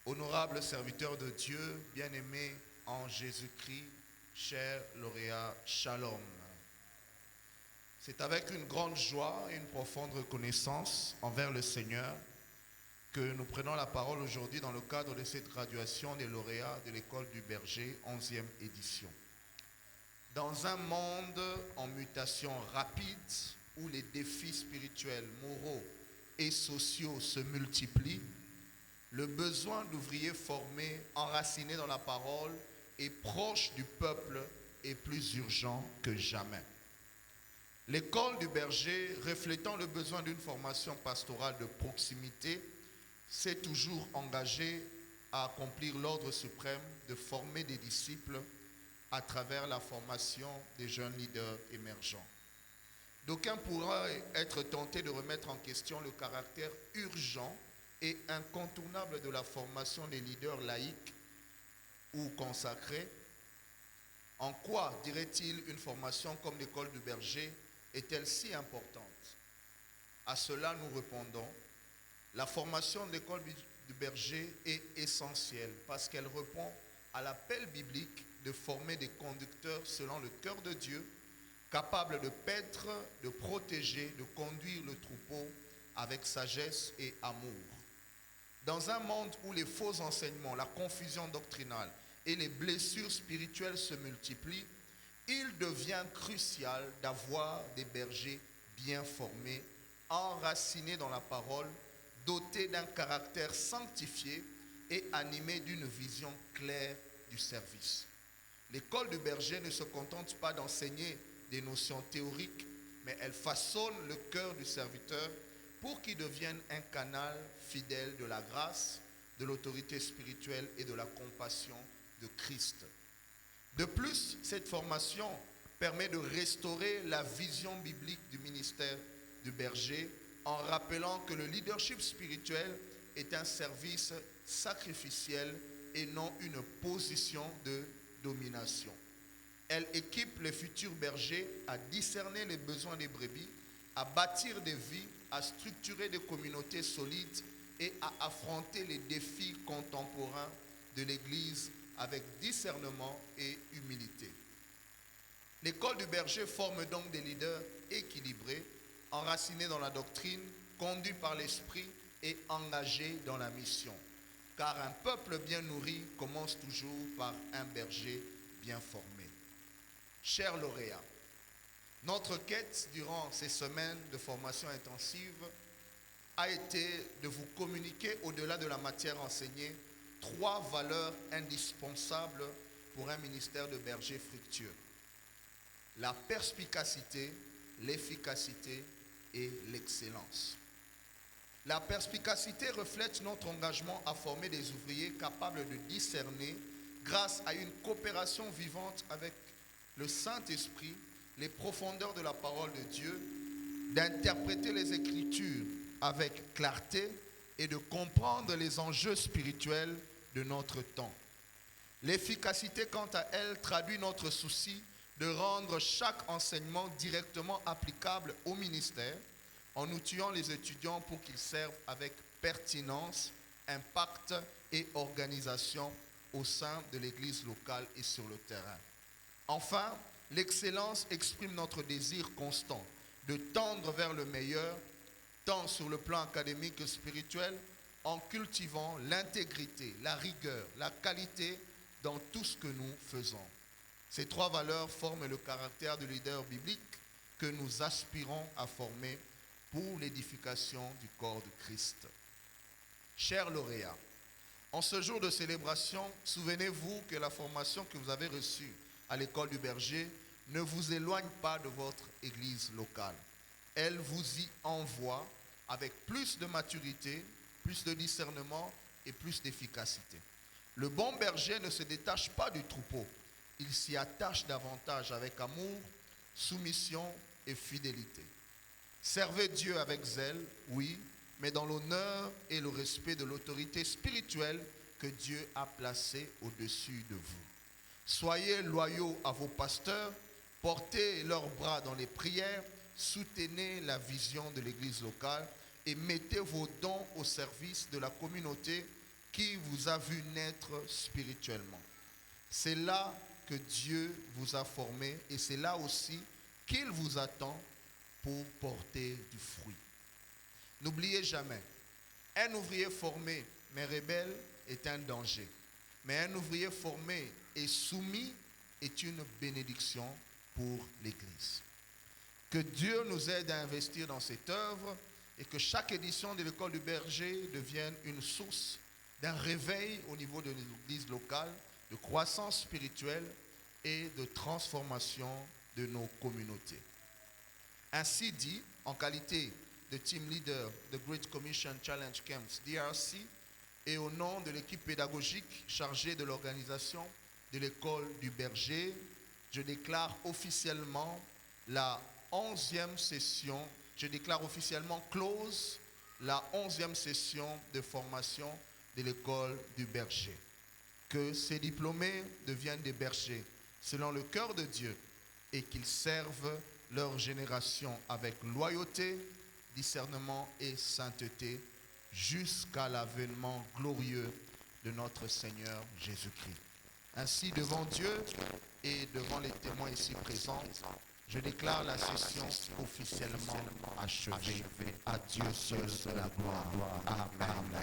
honorables serviteurs de Dieu, bien-aimés en Jésus-Christ, chers lauréats, Shalom. C'est avec une grande joie et une profonde reconnaissance envers le Seigneur que nous prenons la parole aujourd'hui dans le cadre de cette graduation des lauréats de l'école du berger, 11e édition. Dans un monde en mutation rapide où les défis spirituels, moraux et sociaux se multiplient, le besoin d'ouvriers formés, enracinés dans la parole et proches du peuple est plus urgent que jamais. L'école du berger, reflétant le besoin d'une formation pastorale de proximité, s'est toujours engagée à accomplir l'ordre suprême de former des disciples à travers la formation des jeunes leaders émergents. D'aucuns pourraient être tentés de remettre en question le caractère urgent et incontournable de la formation des leaders laïcs ou consacrés. En quoi, dirait-il, une formation comme l'école du berger est-elle si importante? À cela, nous répondons, la formation de l'école du berger est essentielle parce qu'elle répond à l'appel biblique de former des conducteurs selon le cœur de Dieu, capables de paître, de protéger, de conduire le troupeau avec sagesse et amour. Dans un monde où les faux enseignements, la confusion doctrinale et les blessures spirituelles se multiplient, il devient crucial d'avoir des bergers bien formés, enracinés dans la parole, dotés d'un caractère sanctifié et animés d'une vision claire du service. L'école du berger ne se contente pas d'enseigner des notions théoriques, mais elle façonne le cœur du serviteur pour qu'il devienne un canal fidèle de la grâce, de l'autorité spirituelle et de la compassion de Christ. De plus, cette formation permet de restaurer la vision biblique du ministère du berger en rappelant que le leadership spirituel est un service sacrificiel et non une position de domination. Elle équipe les futurs bergers à discerner les besoins des brebis, à bâtir des vies, à structurer des communautés solides et à affronter les défis contemporains de l'Église avec discernement et humilité. L'école du berger forme donc des leaders équilibrés, enracinés dans la doctrine, conduits par l'esprit et engagés dans la mission. Car un peuple bien nourri commence toujours par un berger bien formé. Chers lauréats, notre quête durant ces semaines de formation intensive a été de vous communiquer, au-delà de la matière enseignée, 3 valeurs indispensables pour un ministère de berger fructueux. La perspicacité, l'efficacité et l'excellence. La perspicacité reflète notre engagement à former des ouvriers capables de discerner, grâce à une coopération vivante avec le Saint-Esprit, les profondeurs de la parole de Dieu, d'interpréter les Écritures avec clarté et de comprendre les enjeux spirituels de notre temps. L'efficacité, quant à elle, traduit notre souci de rendre chaque enseignement directement applicable au ministère en outillant les étudiants pour qu'ils servent avec pertinence, impact et organisation au sein de l'Église locale et sur le terrain. Enfin, l'excellence exprime notre désir constant de tendre vers le meilleur, tant sur le plan académique que spirituel, en cultivant l'intégrité, la rigueur, la qualité dans tout ce que nous faisons. Ces 3 valeurs forment le caractère du leader biblique que nous aspirons à former pour l'édification du corps de Christ. Chers lauréats, en ce jour de célébration, souvenez-vous que la formation que vous avez reçue à l'école du berger ne vous éloigne pas de votre église locale. Elle vous y envoie avec plus de maturité, plus de discernement et plus d'efficacité. Le bon berger ne se détache pas du troupeau. Il s'y attache davantage avec amour, soumission et fidélité. Servez Dieu avec zèle, oui, mais dans l'honneur et le respect de l'autorité spirituelle que Dieu a placée au-dessus de vous. Soyez loyaux à vos pasteurs, portez leurs bras dans les prières, soutenez la vision de l'église locale et mettez vos dons au service de la communauté qui vous a vu naître spirituellement. C'est là que Dieu vous a formé et c'est là aussi qu'il vous attend pour porter du fruit. N'oubliez jamais, un ouvrier formé mais rebelle est un danger. Mais un ouvrier formé et soumis est une bénédiction pour l'Église. Que Dieu nous aide à investir dans cette œuvre et que chaque édition de l'école du berger devienne une source d'un réveil au niveau de l'Église locale, de croissance spirituelle et de transformation de nos communautés. Ainsi dit, en qualité de team leader de Great Commission Challenge Camps DRC et au nom de l'équipe pédagogique chargée de l'organisation de l'école du berger, je déclare officiellement la 11e session, je déclare officiellement close la 11e session de formation de l'école du berger. Que ces diplômés deviennent des bergers selon le cœur de Dieu et qu'ils servent leur génération avec loyauté, discernement et sainteté jusqu'à l'avènement glorieux de notre Seigneur Jésus-Christ. Ainsi, devant Dieu et devant les témoins ici présents, je déclare la session officiellement achevée. À Dieu seul la gloire. Amen.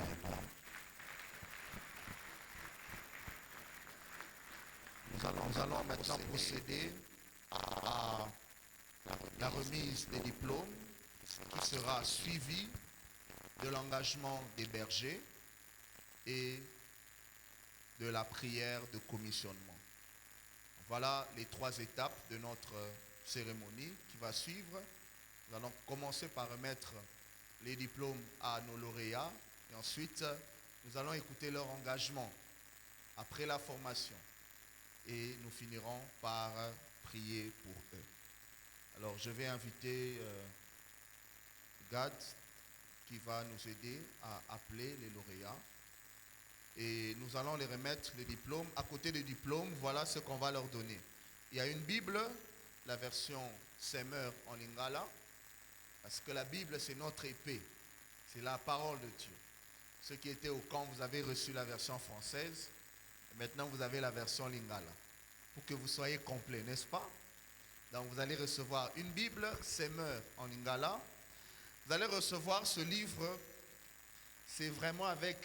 Nous allons maintenant procéder à la remise des diplômes qui sera suivie de l'engagement des bergers et de la prière de commissionnement. Voilà les 3 étapes de notre cérémonie qui va suivre. Nous allons commencer par remettre les diplômes à nos lauréats et ensuite nous allons écouter leur engagement après la formation et nous finirons par prier pour eux. Alors je vais inviter Gad qui va nous aider à appeler les lauréats et nous allons les remettre les diplômes. À côté des diplômes, voilà ce qu'on va leur donner. Il y a une Bible, la version Semeur en lingala, parce que la Bible c'est notre épée, c'est la parole de Dieu. Ceux qui étaient au camp, vous avez reçu la version française, et maintenant vous avez la version lingala, pour que vous soyez complet, n'est-ce pas? Donc vous allez recevoir une Bible, Semeur en lingala. Vous allez recevoir ce livre C'est vraiment avec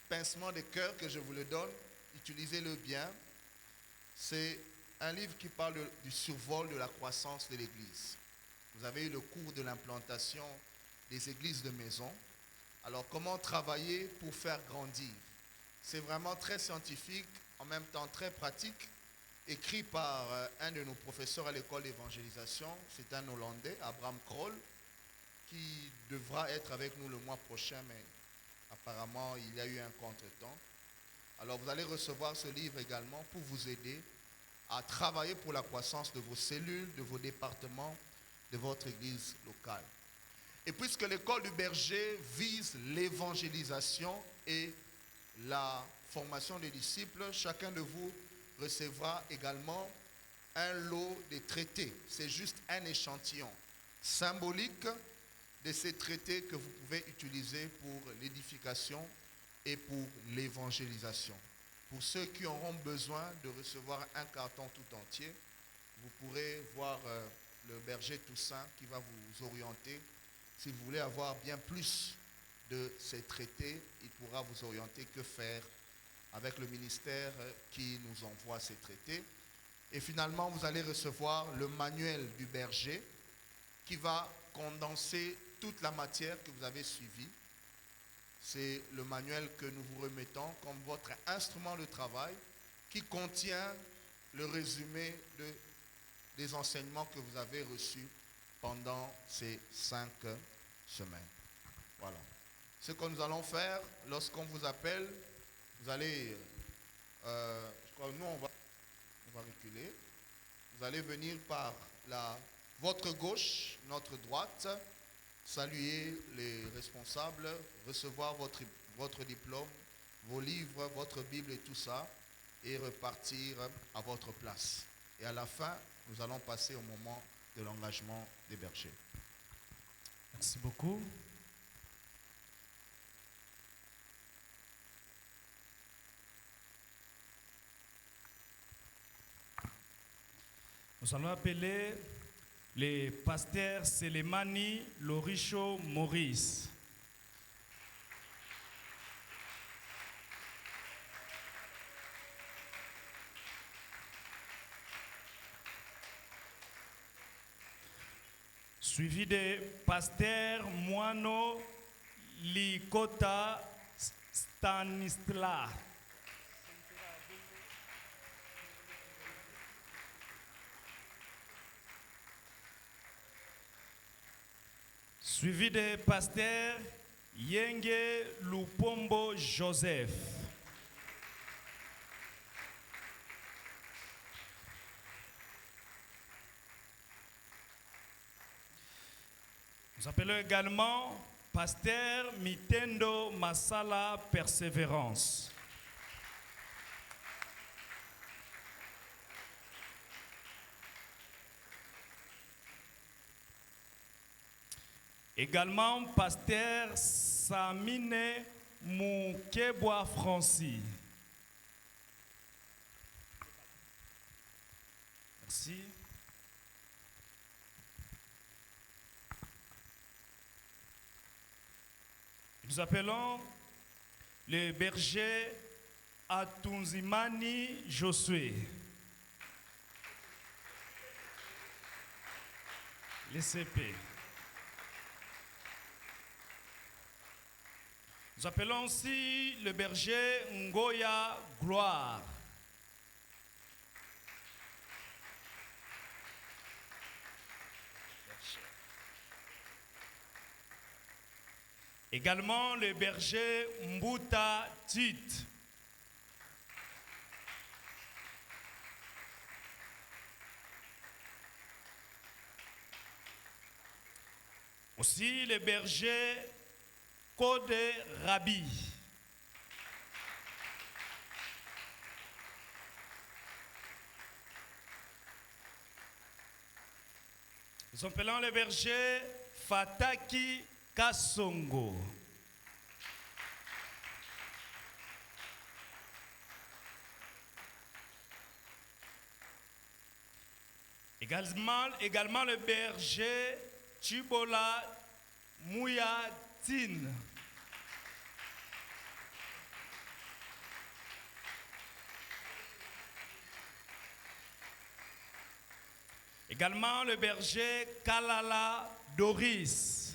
pincement de cœur que je vous le donne. Utilisez-le bien. C'est un livre qui parle du survol de la croissance de l'Église. Vous avez eu le cours de l'implantation des églises de maison. Alors, comment travailler pour faire grandir? C'est vraiment très scientifique, en même temps très pratique, écrit par un de nos professeurs à l'école d'évangélisation. C'est un Hollandais, Abraham Kroll, qui devra être avec nous le mois prochain, mais apparemment, il y a eu un contretemps. Alors, vous allez recevoir ce livre également pour vous aider à travailler pour la croissance de vos cellules, de vos départements, de votre église locale. Et puisque l'école du berger vise l'évangélisation et la formation des disciples, chacun de vous recevra également un lot de traités. C'est juste un échantillon symbolique de ces traités que vous pouvez utiliser pour l'édification et pour l'évangélisation. Pour ceux qui auront besoin de recevoir un carton tout entier, vous pourrez voir le berger Toussaint qui va vous orienter. Si vous voulez avoir bien plus de ces traités, il pourra vous orienter que faire avec le ministère qui nous envoie ces traités. Et finalement, vous allez recevoir le manuel du berger qui va condenser toute la matière que vous avez suivie. C'est le manuel que nous vous remettons comme votre instrument de travail qui contient le résumé des enseignements que vous avez reçus pendant ces 5 semaines. Voilà. Ce que nous allons faire, lorsqu'on vous appelle, vous allez, je crois que nous on va reculer. Vous allez venir par votre gauche, notre droite, saluer les responsables, recevoir votre diplôme, vos livres, votre Bible et tout ça, et repartir à votre place. Et à la fin, nous allons passer au moment de l'engagement des bergers. Merci beaucoup. Nous allons appeler les pasteurs Selemani Loricho Maurice. Suivi de pasteur Moano Likota Stanislas. Suivi de pasteur Yenge Lupombo Joseph. Nous appelons également pasteur Mitendo Masala Persévérance. Également pasteur Samine Moukeboa Francis. Merci. Nous appelons le berger Atunzimani Josué. Les CP. Nous appelons aussi le berger Ngoya Gloire. Également le berger Mbuta Tite. Aussi le berger Code Rabi. Nous appelons le berger Fataki Kasongo. Également le berger Chibola Mouyatine. Également le berger Kalala Doris.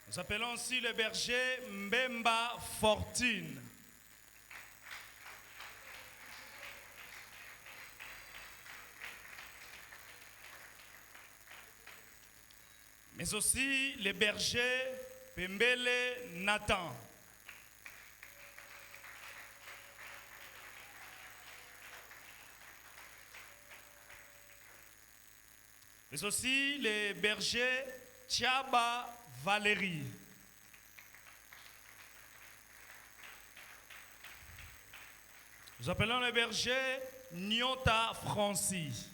Nous appelons aussi le berger Mbemba Fortune. Mais aussi le berger Pembele Nathan. Mais aussi le berger Tiaba Valérie. Nous appelons le berger Nyota Francis.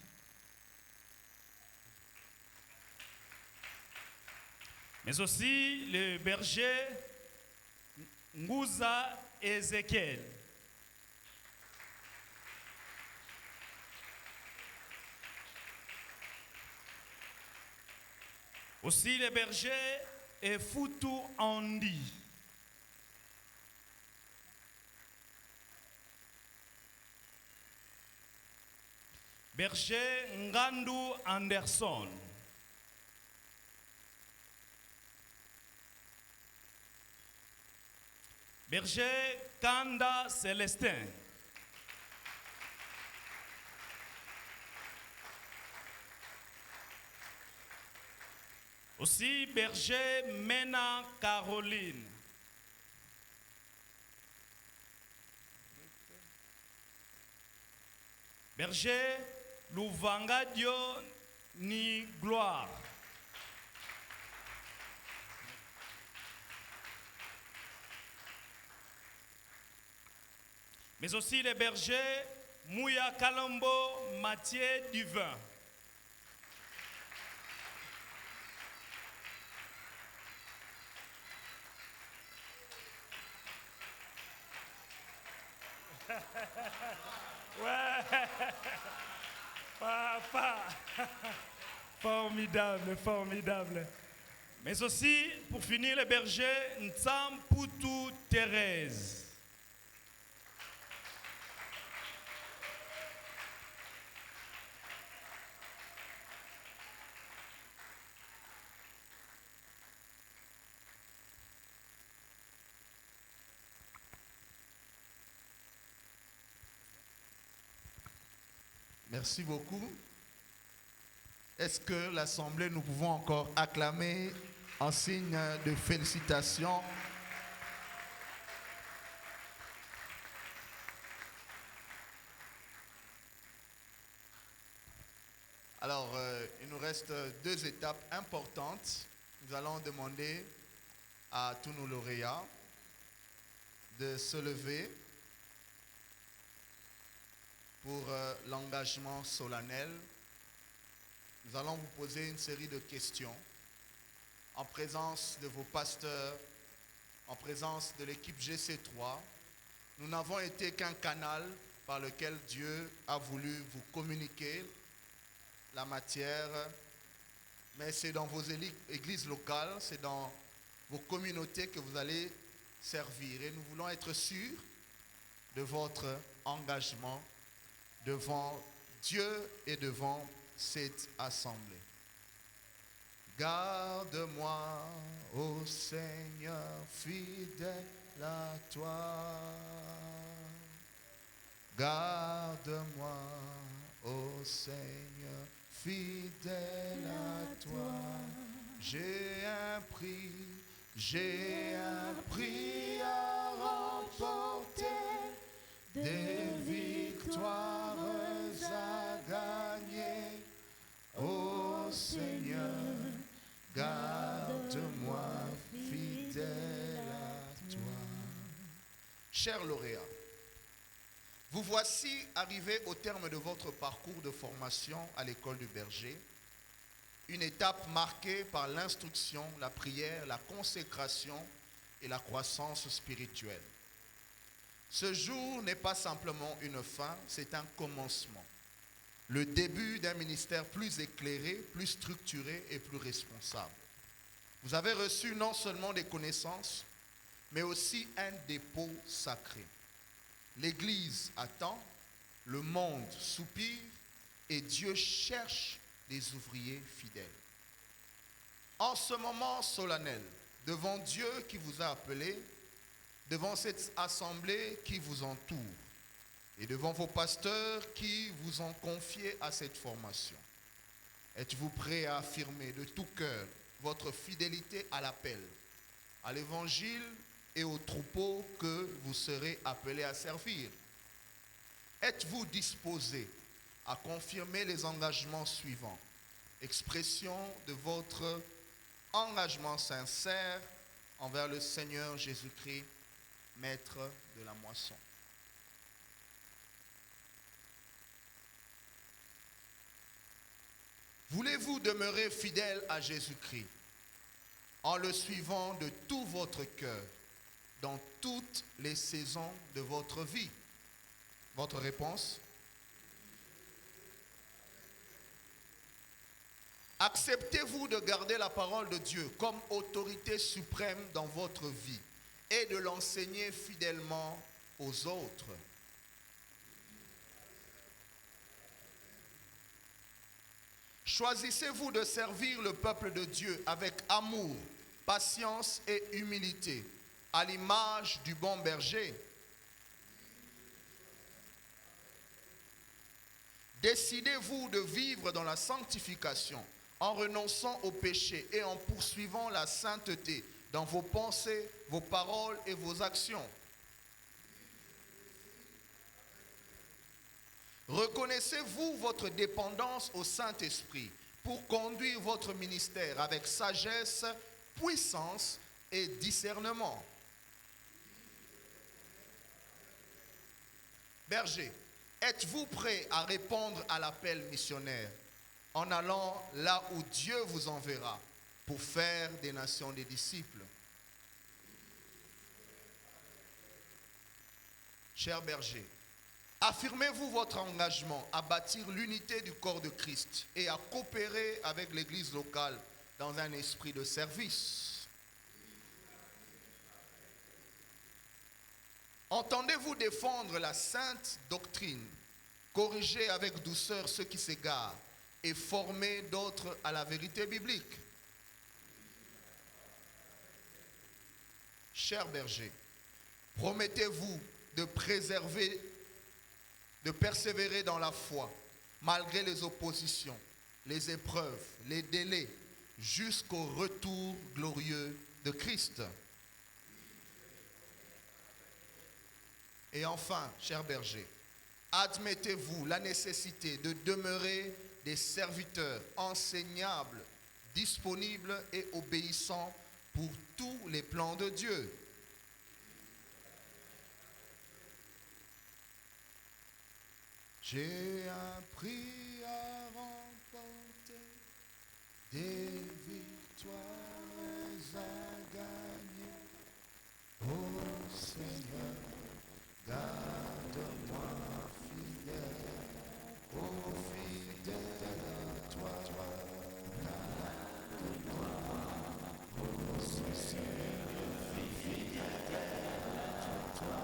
Mais aussi le berger Ngouza Ezekiel. Aussi le berger Efutu Andy. Berger Ngandu Anderson. Berger Kanda Célestin. Aussi berger Mena Caroline. Berger Louvangadio ni gloire. Mais aussi les bergers Mouya Kalombo Mathieu Duvin. Ouais. Papa. Formidable, formidable. Mais aussi, pour finir, le berger Ntsam-Poutou Thérèse. Merci beaucoup. Est-ce que l'Assemblée, nous pouvons encore acclamer en signe de félicitations? Alors, il nous reste 2 étapes importantes. Nous allons demander à tous nos lauréats de se lever pour l'engagement solennel. Nous allons vous poser une série de questions en présence de vos pasteurs, en présence de l'équipe GC3. Nous n'avons été qu'un canal par lequel Dieu a voulu vous communiquer la matière, mais c'est dans vos églises locales, c'est dans vos communautés que vous allez servir. Et nous voulons être sûrs de votre engagement devant Dieu et devant cette assemblée. Garde-moi, ô Seigneur, fidèle à toi. Garde-moi, ô Seigneur, fidèle à toi. J'ai appris à remporter des victoires à gagner. Ô Seigneur, garde-moi fidèle à toi. Chers lauréats, vous voici arrivés au terme de votre parcours de formation à l'école du berger. Une étape marquée par l'instruction, la prière, la consécration et la croissance spirituelle. Ce jour n'est pas simplement une fin, c'est un commencement. Le début d'un ministère plus éclairé, plus structuré et plus responsable. Vous avez reçu non seulement des connaissances, mais aussi un dépôt sacré. L'Église attend, le monde soupire et Dieu cherche des ouvriers fidèles. En ce moment solennel, devant Dieu qui vous a appelé, devant cette assemblée qui vous entoure et devant vos pasteurs qui vous ont confié à cette formation, êtes-vous prêts à affirmer de tout cœur votre fidélité à l'appel, à l'évangile et au troupeau que vous serez appelés à servir? Êtes-vous disposés à confirmer les engagements suivants, expression de votre engagement sincère envers le Seigneur Jésus-Christ, maître de la moisson? Voulez-vous demeurer fidèle à Jésus-Christ en le suivant de tout votre cœur dans toutes les saisons de votre vie? Votre réponse? Acceptez-vous de garder la parole de Dieu comme autorité suprême dans votre vie et de l'enseigner fidèlement aux autres? Choisissez-vous de servir le peuple de Dieu avec amour, patience et humilité, à l'image du bon berger? Décidez-vous de vivre dans la sanctification en renonçant au péché et en poursuivant la sainteté dans vos pensées, vos paroles et vos actions? Reconnaissez-vous votre dépendance au Saint-Esprit pour conduire votre ministère avec sagesse, puissance et discernement? Berger, êtes-vous prêt à répondre à l'appel missionnaire en allant là où Dieu vous enverra pour faire des nations des disciples? Cher berger, affirmez-vous votre engagement à bâtir l'unité du corps de Christ et à coopérer avec l'Église locale dans un esprit de service? Entendez-vous défendre la sainte doctrine, corriger avec douceur ceux qui s'égarent et former d'autres à la vérité biblique? Cher berger, promettez-vous de persévérer dans la foi, malgré les oppositions, les épreuves, les délais, jusqu'au retour glorieux de Christ? Et enfin, cher berger, admettez-vous la nécessité de demeurer des serviteurs enseignables, disponibles et obéissants pour tous les plans de Dieu? J'ai appris à remporter des victoires à gagner. Oh Seigneur, garde-moi fidèle, oh fidèle toi, garde-moi, oh Seigneur, fidèle toi.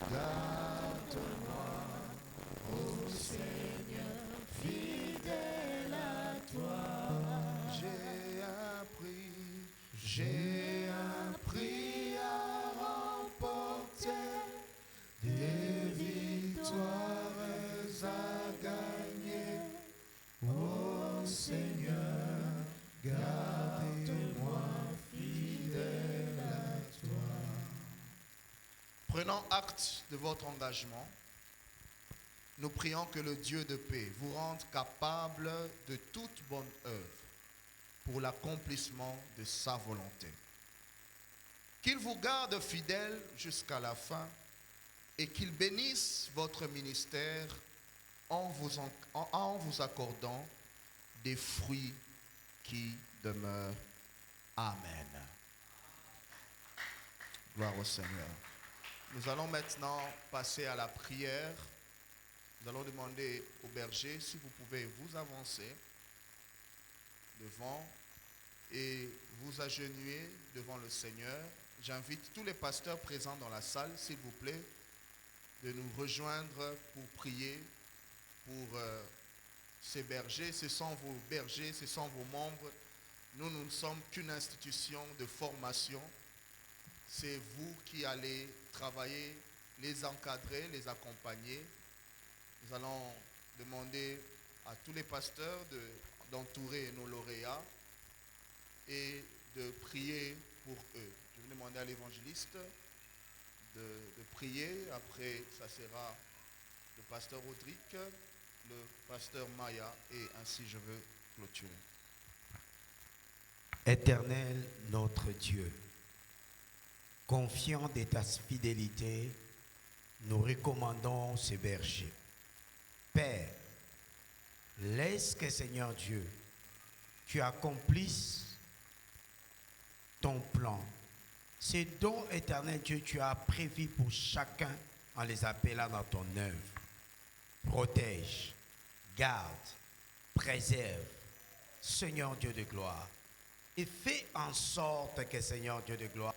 Garde-moi, ô Seigneur, fidèle à toi. J'ai appris à remporter des victoires à gagner. Ô Seigneur, garde-moi fidèle à toi. Prenant acte de votre engagement, nous prions que le Dieu de paix vous rende capable de toute bonne œuvre pour l'accomplissement de sa volonté. Qu'il vous garde fidèle jusqu'à la fin et qu'il bénisse votre ministère en vous accordant des fruits qui demeurent. Amen. Gloire au Seigneur. Nous allons maintenant passer à la prière. Nous allons demander au berger si vous pouvez vous avancer devant et vous agenouiller devant le Seigneur. J'invite tous les pasteurs présents dans la salle, s'il vous plaît, de nous rejoindre pour prier pour ces bergers. Ce sont vos bergers, ce sont vos membres. Nous ne sommes qu'une institution de formation. C'est vous qui allez travailler, les encadrer, les accompagner. Nous allons demander à tous les pasteurs d'entourer nos lauréats et de prier pour eux. Je vais demander à l'évangéliste de prier. Après, ça sera le pasteur Rodrigue, le pasteur Maya, et ainsi je veux clôturer. Éternel notre Dieu, confiant de ta fidélité, nous recommandons ces bergers. Père, laisse que Seigneur Dieu, tu accomplisses ton plan. Ces dons, éternel Dieu, tu as prévu pour chacun en les appelant dans ton œuvre. Protège, garde, préserve, Seigneur Dieu de gloire, et fais en sorte que, Seigneur Dieu de gloire,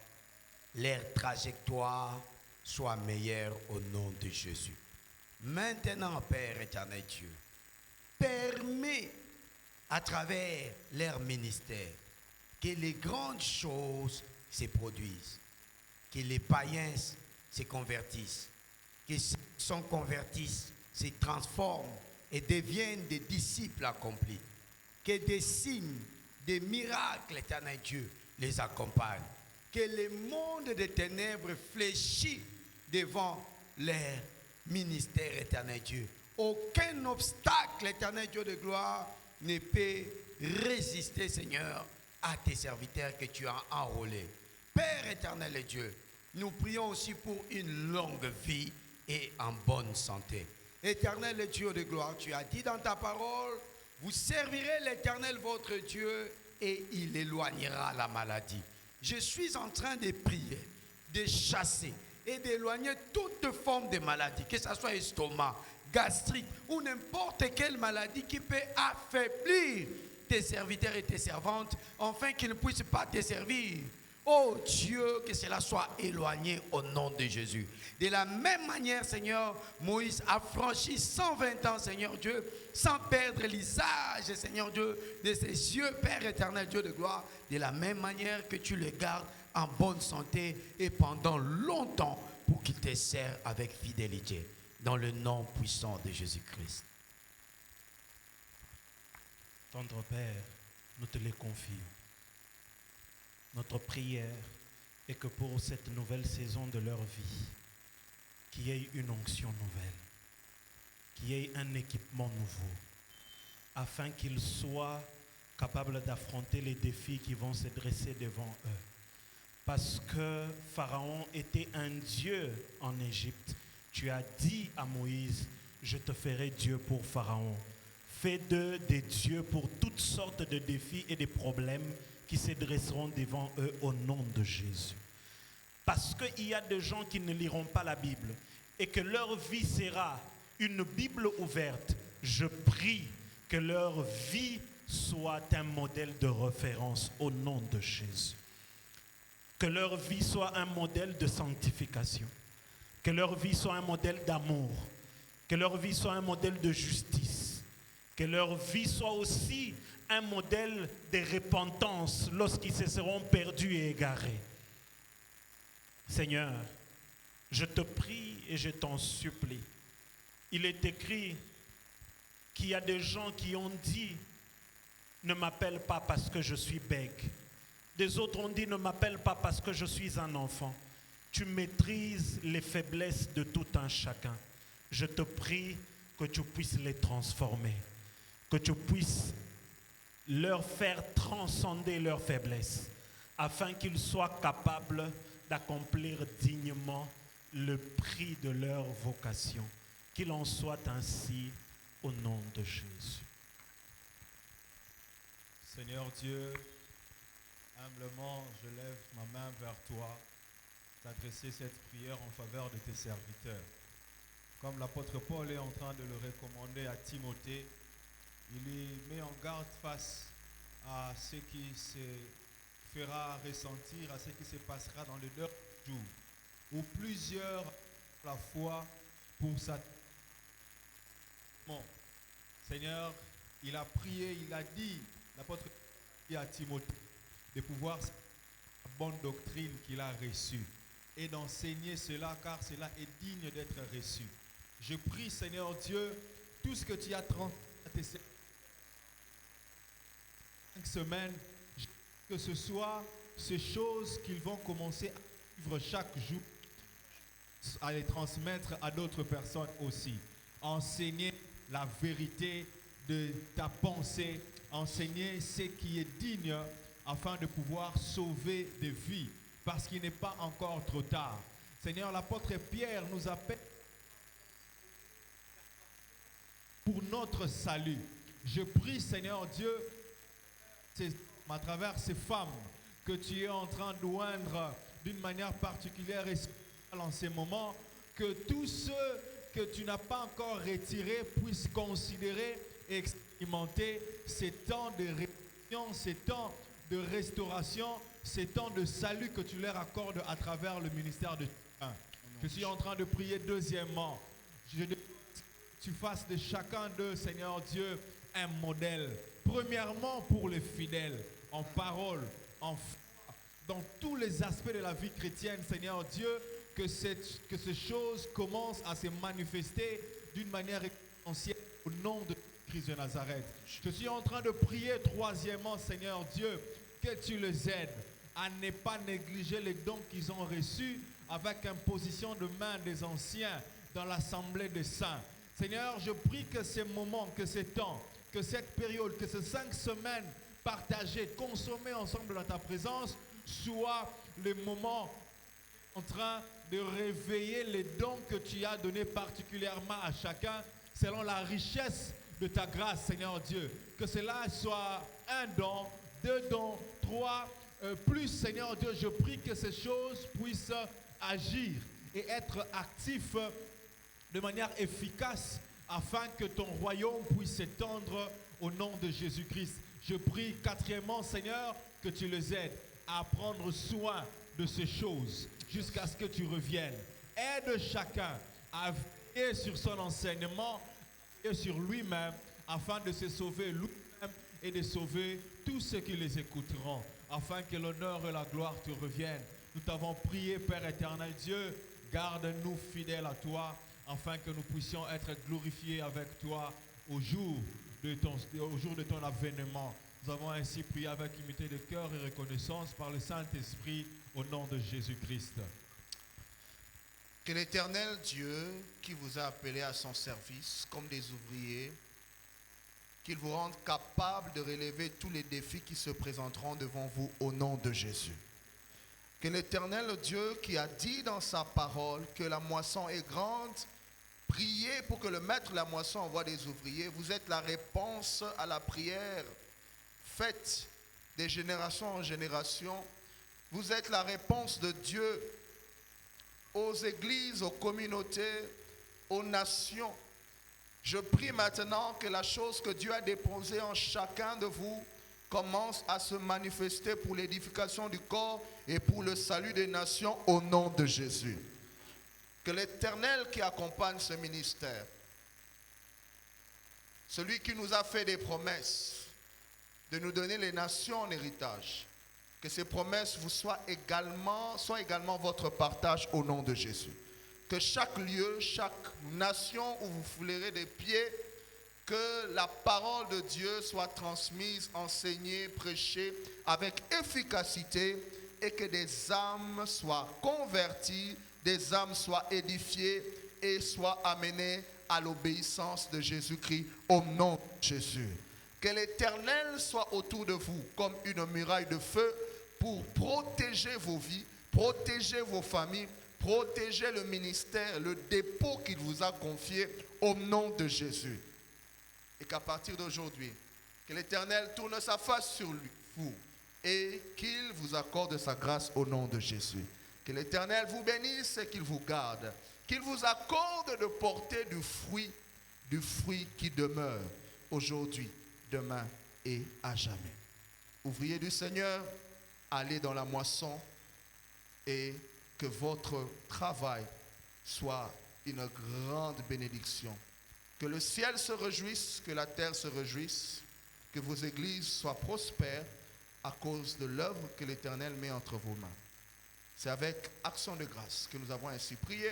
leur trajectoire soit meilleure au nom de Jésus. Maintenant, Père éternel Dieu, permets à travers leur ministère que les grandes choses se produisent, que les païens se convertissent, que ceux qui sont convertis se transforment et deviennent des disciples accomplis, que des signes, des miracles, éternel Dieu, les accompagnent, que le monde des ténèbres fléchit devant leur ministère, éternel Dieu. Aucun obstacle, éternel Dieu de gloire, ne peut résister, Seigneur, à tes serviteurs que tu as enrôlés. Père éternel et Dieu, nous prions aussi pour une longue vie et en bonne santé. Éternel Dieu de gloire, tu as dit dans ta parole, vous servirez l'Éternel votre Dieu et il éloignera la maladie. Je suis en train de prier, de chasser et d'éloigner toute forme de maladie, que ce soit estomac, gastrique ou n'importe quelle maladie qui peut affaiblir tes serviteurs et tes servantes, afin qu'ils ne puissent pas te servir. Oh Dieu, que cela soit éloigné au nom de Jésus. De la même manière, Seigneur, Moïse a franchi 120 ans, Seigneur Dieu, sans perdre l'usage, Seigneur Dieu, de ses yeux, Père éternel, Dieu de gloire. De la même manière que tu le gardes en bonne santé et pendant longtemps pour qu'il te serve avec fidélité. Dans le nom puissant de Jésus-Christ. Tendre Père, nous te les confions. Notre prière est que pour cette nouvelle saison de leur vie, qu'il y ait une onction nouvelle, qu'il y ait un équipement nouveau, afin qu'ils soient capables d'affronter les défis qui vont se dresser devant eux. Parce que Pharaon était un dieu en Égypte, tu as dit à Moïse, je te ferai Dieu pour Pharaon. Fais d'eux des dieux pour toutes sortes de défis et de problèmes qui se dresseront devant eux au nom de Jésus. Parce qu'il y a des gens qui ne liront pas la Bible et que leur vie sera une Bible ouverte. Je prie que leur vie soit un modèle de référence au nom de Jésus. Que leur vie soit un modèle de sanctification. Que leur vie soit un modèle d'amour. Que leur vie soit un modèle de justice. Que leur vie soit aussi un modèle de repentance lorsqu'ils se seront perdus et égarés. Seigneur, je te prie et je t'en supplie. Il est écrit qu'il y a des gens qui ont dit « Ne m'appelle pas parce que je suis bègue ». Des autres ont dit « Ne m'appelle pas parce que je suis un enfant ». Tu maîtrises les faiblesses de tout un chacun. Je te prie que tu puisses les transformer, que tu puisses leur faire transcender leurs faiblesses, afin qu'ils soient capables d'accomplir dignement le prix de leur vocation. Qu'il en soit ainsi au nom de Jésus. Seigneur Dieu, humblement, je lève ma main vers toi, d'adresser cette prière en faveur de tes serviteurs. Comme l'apôtre Paul est en train de le recommander à Timothée, il y met en garde face à ce qui se fera ressentir, à ce qui se passera dans le dernier jour, où plusieurs à la fois pour sa... Bon, Seigneur, il a prié, il a dit, l'apôtre dit à Timothée, de pouvoir la bonne doctrine qu'il a reçue et d'enseigner cela, car cela est digne d'être reçu. Je prie, Seigneur Dieu, tout ce que tu as transmis à tes 5 semaines, que ce soit ces choses qu'ils vont commencer à vivre chaque jour, à les transmettre à d'autres personnes aussi. Enseigner la vérité de ta pensée, enseigner ce qui est digne afin de pouvoir sauver des vies, parce qu'il n'est pas encore trop tard. Seigneur, l'apôtre Pierre nous appelle pour notre salut. Je prie, Seigneur Dieu, à travers ces femmes que tu es en train d'oindre d'une manière particulière et spéciale en ces moments, que tous ceux que tu n'as pas encore retirés puissent considérer et expérimenter ces temps de rédemption, ces temps de restauration, ces temps de salut que tu leur accordes à travers le ministère de chacun. Je suis en train de prier deuxièmement. Tu fasses de chacun d'eux, Seigneur Dieu, un modèle. Premièrement pour les fidèles, en parole, en foi, dans tous les aspects de la vie chrétienne, Seigneur Dieu, que ces choses commencent à se manifester d'une manière essentielle au nom de Christ de Nazareth. Je suis en train de prier troisièmement, Seigneur Dieu, que tu les aides à ne pas négliger les dons qu'ils ont reçus avec imposition de main des anciens dans l'assemblée des saints. Seigneur, je prie que ces moments, que ces temps, que cette période, que ces 5 semaines partagées, consommées ensemble dans ta présence, soient les moments en train de réveiller les dons que tu as donnés particulièrement à chacun selon la richesse de ta grâce, Seigneur Dieu. Que cela soit un don, 2 dons, 3, plus, Seigneur Dieu. Je prie que ces choses puissent agir et être actifs de manière efficace afin que ton royaume puisse s'étendre au nom de Jésus-Christ. Je prie quatrièmement, Seigneur, que tu les aides à prendre soin de ces choses jusqu'à ce que tu reviennes. Aide chacun à veiller sur son enseignement et sur lui-même afin de se sauver lui-même et de sauver tous ceux qui les écouteront, afin que l'honneur et la gloire te reviennent. Nous t'avons prié, Père éternel Dieu, garde-nous fidèles à toi, afin que nous puissions être glorifiés avec toi au jour de ton avènement. Nous avons ainsi prié avec humilité de cœur et reconnaissance par le Saint-Esprit au nom de Jésus-Christ. Que l'Éternel Dieu, qui vous a appelé à son service comme des ouvriers, qu'il vous rende capable de relever tous les défis qui se présenteront devant vous au nom de Jésus. Que l'Éternel Dieu, qui a dit dans sa parole que la moisson est grande, priez pour que le maître de la moisson envoie des ouvriers. Vous êtes la réponse à la prière faite de génération en génération. Vous êtes la réponse de Dieu aux églises, aux communautés, aux nations. Je prie maintenant que la chose que Dieu a déposée en chacun de vous commence à se manifester pour l'édification du corps et pour le salut des nations au nom de Jésus. Que l'Éternel qui accompagne ce ministère, celui qui nous a fait des promesses de nous donner les nations en héritage, que ces promesses vous soient également votre partage au nom de Jésus. Que chaque lieu, chaque nation où vous foulerez des pieds, que la parole de Dieu soit transmise, enseignée, prêchée avec efficacité et que des âmes soient converties, des âmes soient édifiées et soient amenées à l'obéissance de Jésus-Christ au nom de Jésus. Que l'Éternel soit autour de vous comme une muraille de feu pour protéger vos vies, protéger vos familles, protéger le ministère, le dépôt qu'il vous a confié au nom de Jésus. Et qu'à partir d'aujourd'hui, que l'Éternel tourne sa face sur vous et qu'il vous accorde sa grâce au nom de Jésus. Que l'Éternel vous bénisse et qu'il vous garde. Qu'il vous accorde de porter du fruit qui demeure aujourd'hui, demain et à jamais. Ouvriers du Seigneur, allez dans la moisson et que votre travail soit une grande bénédiction. Que le ciel se réjouisse, que la terre se réjouisse, que vos églises soient prospères à cause de l'œuvre que l'Éternel met entre vos mains. C'est avec action de grâce que nous avons ainsi prié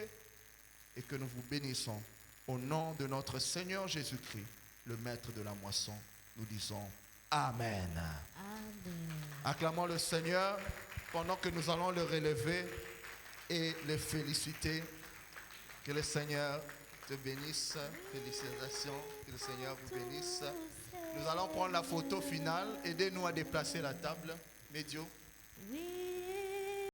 et que nous vous bénissons. Au nom de notre Seigneur Jésus-Christ, le maître de la moisson, nous disons Amen. Acclamons le Seigneur pendant que nous allons le relever et le féliciter. Que le Seigneur te bénisse. Félicitations. Que le Seigneur vous bénisse. Nous allons prendre la photo finale. Aidez-nous à déplacer la table. Médio.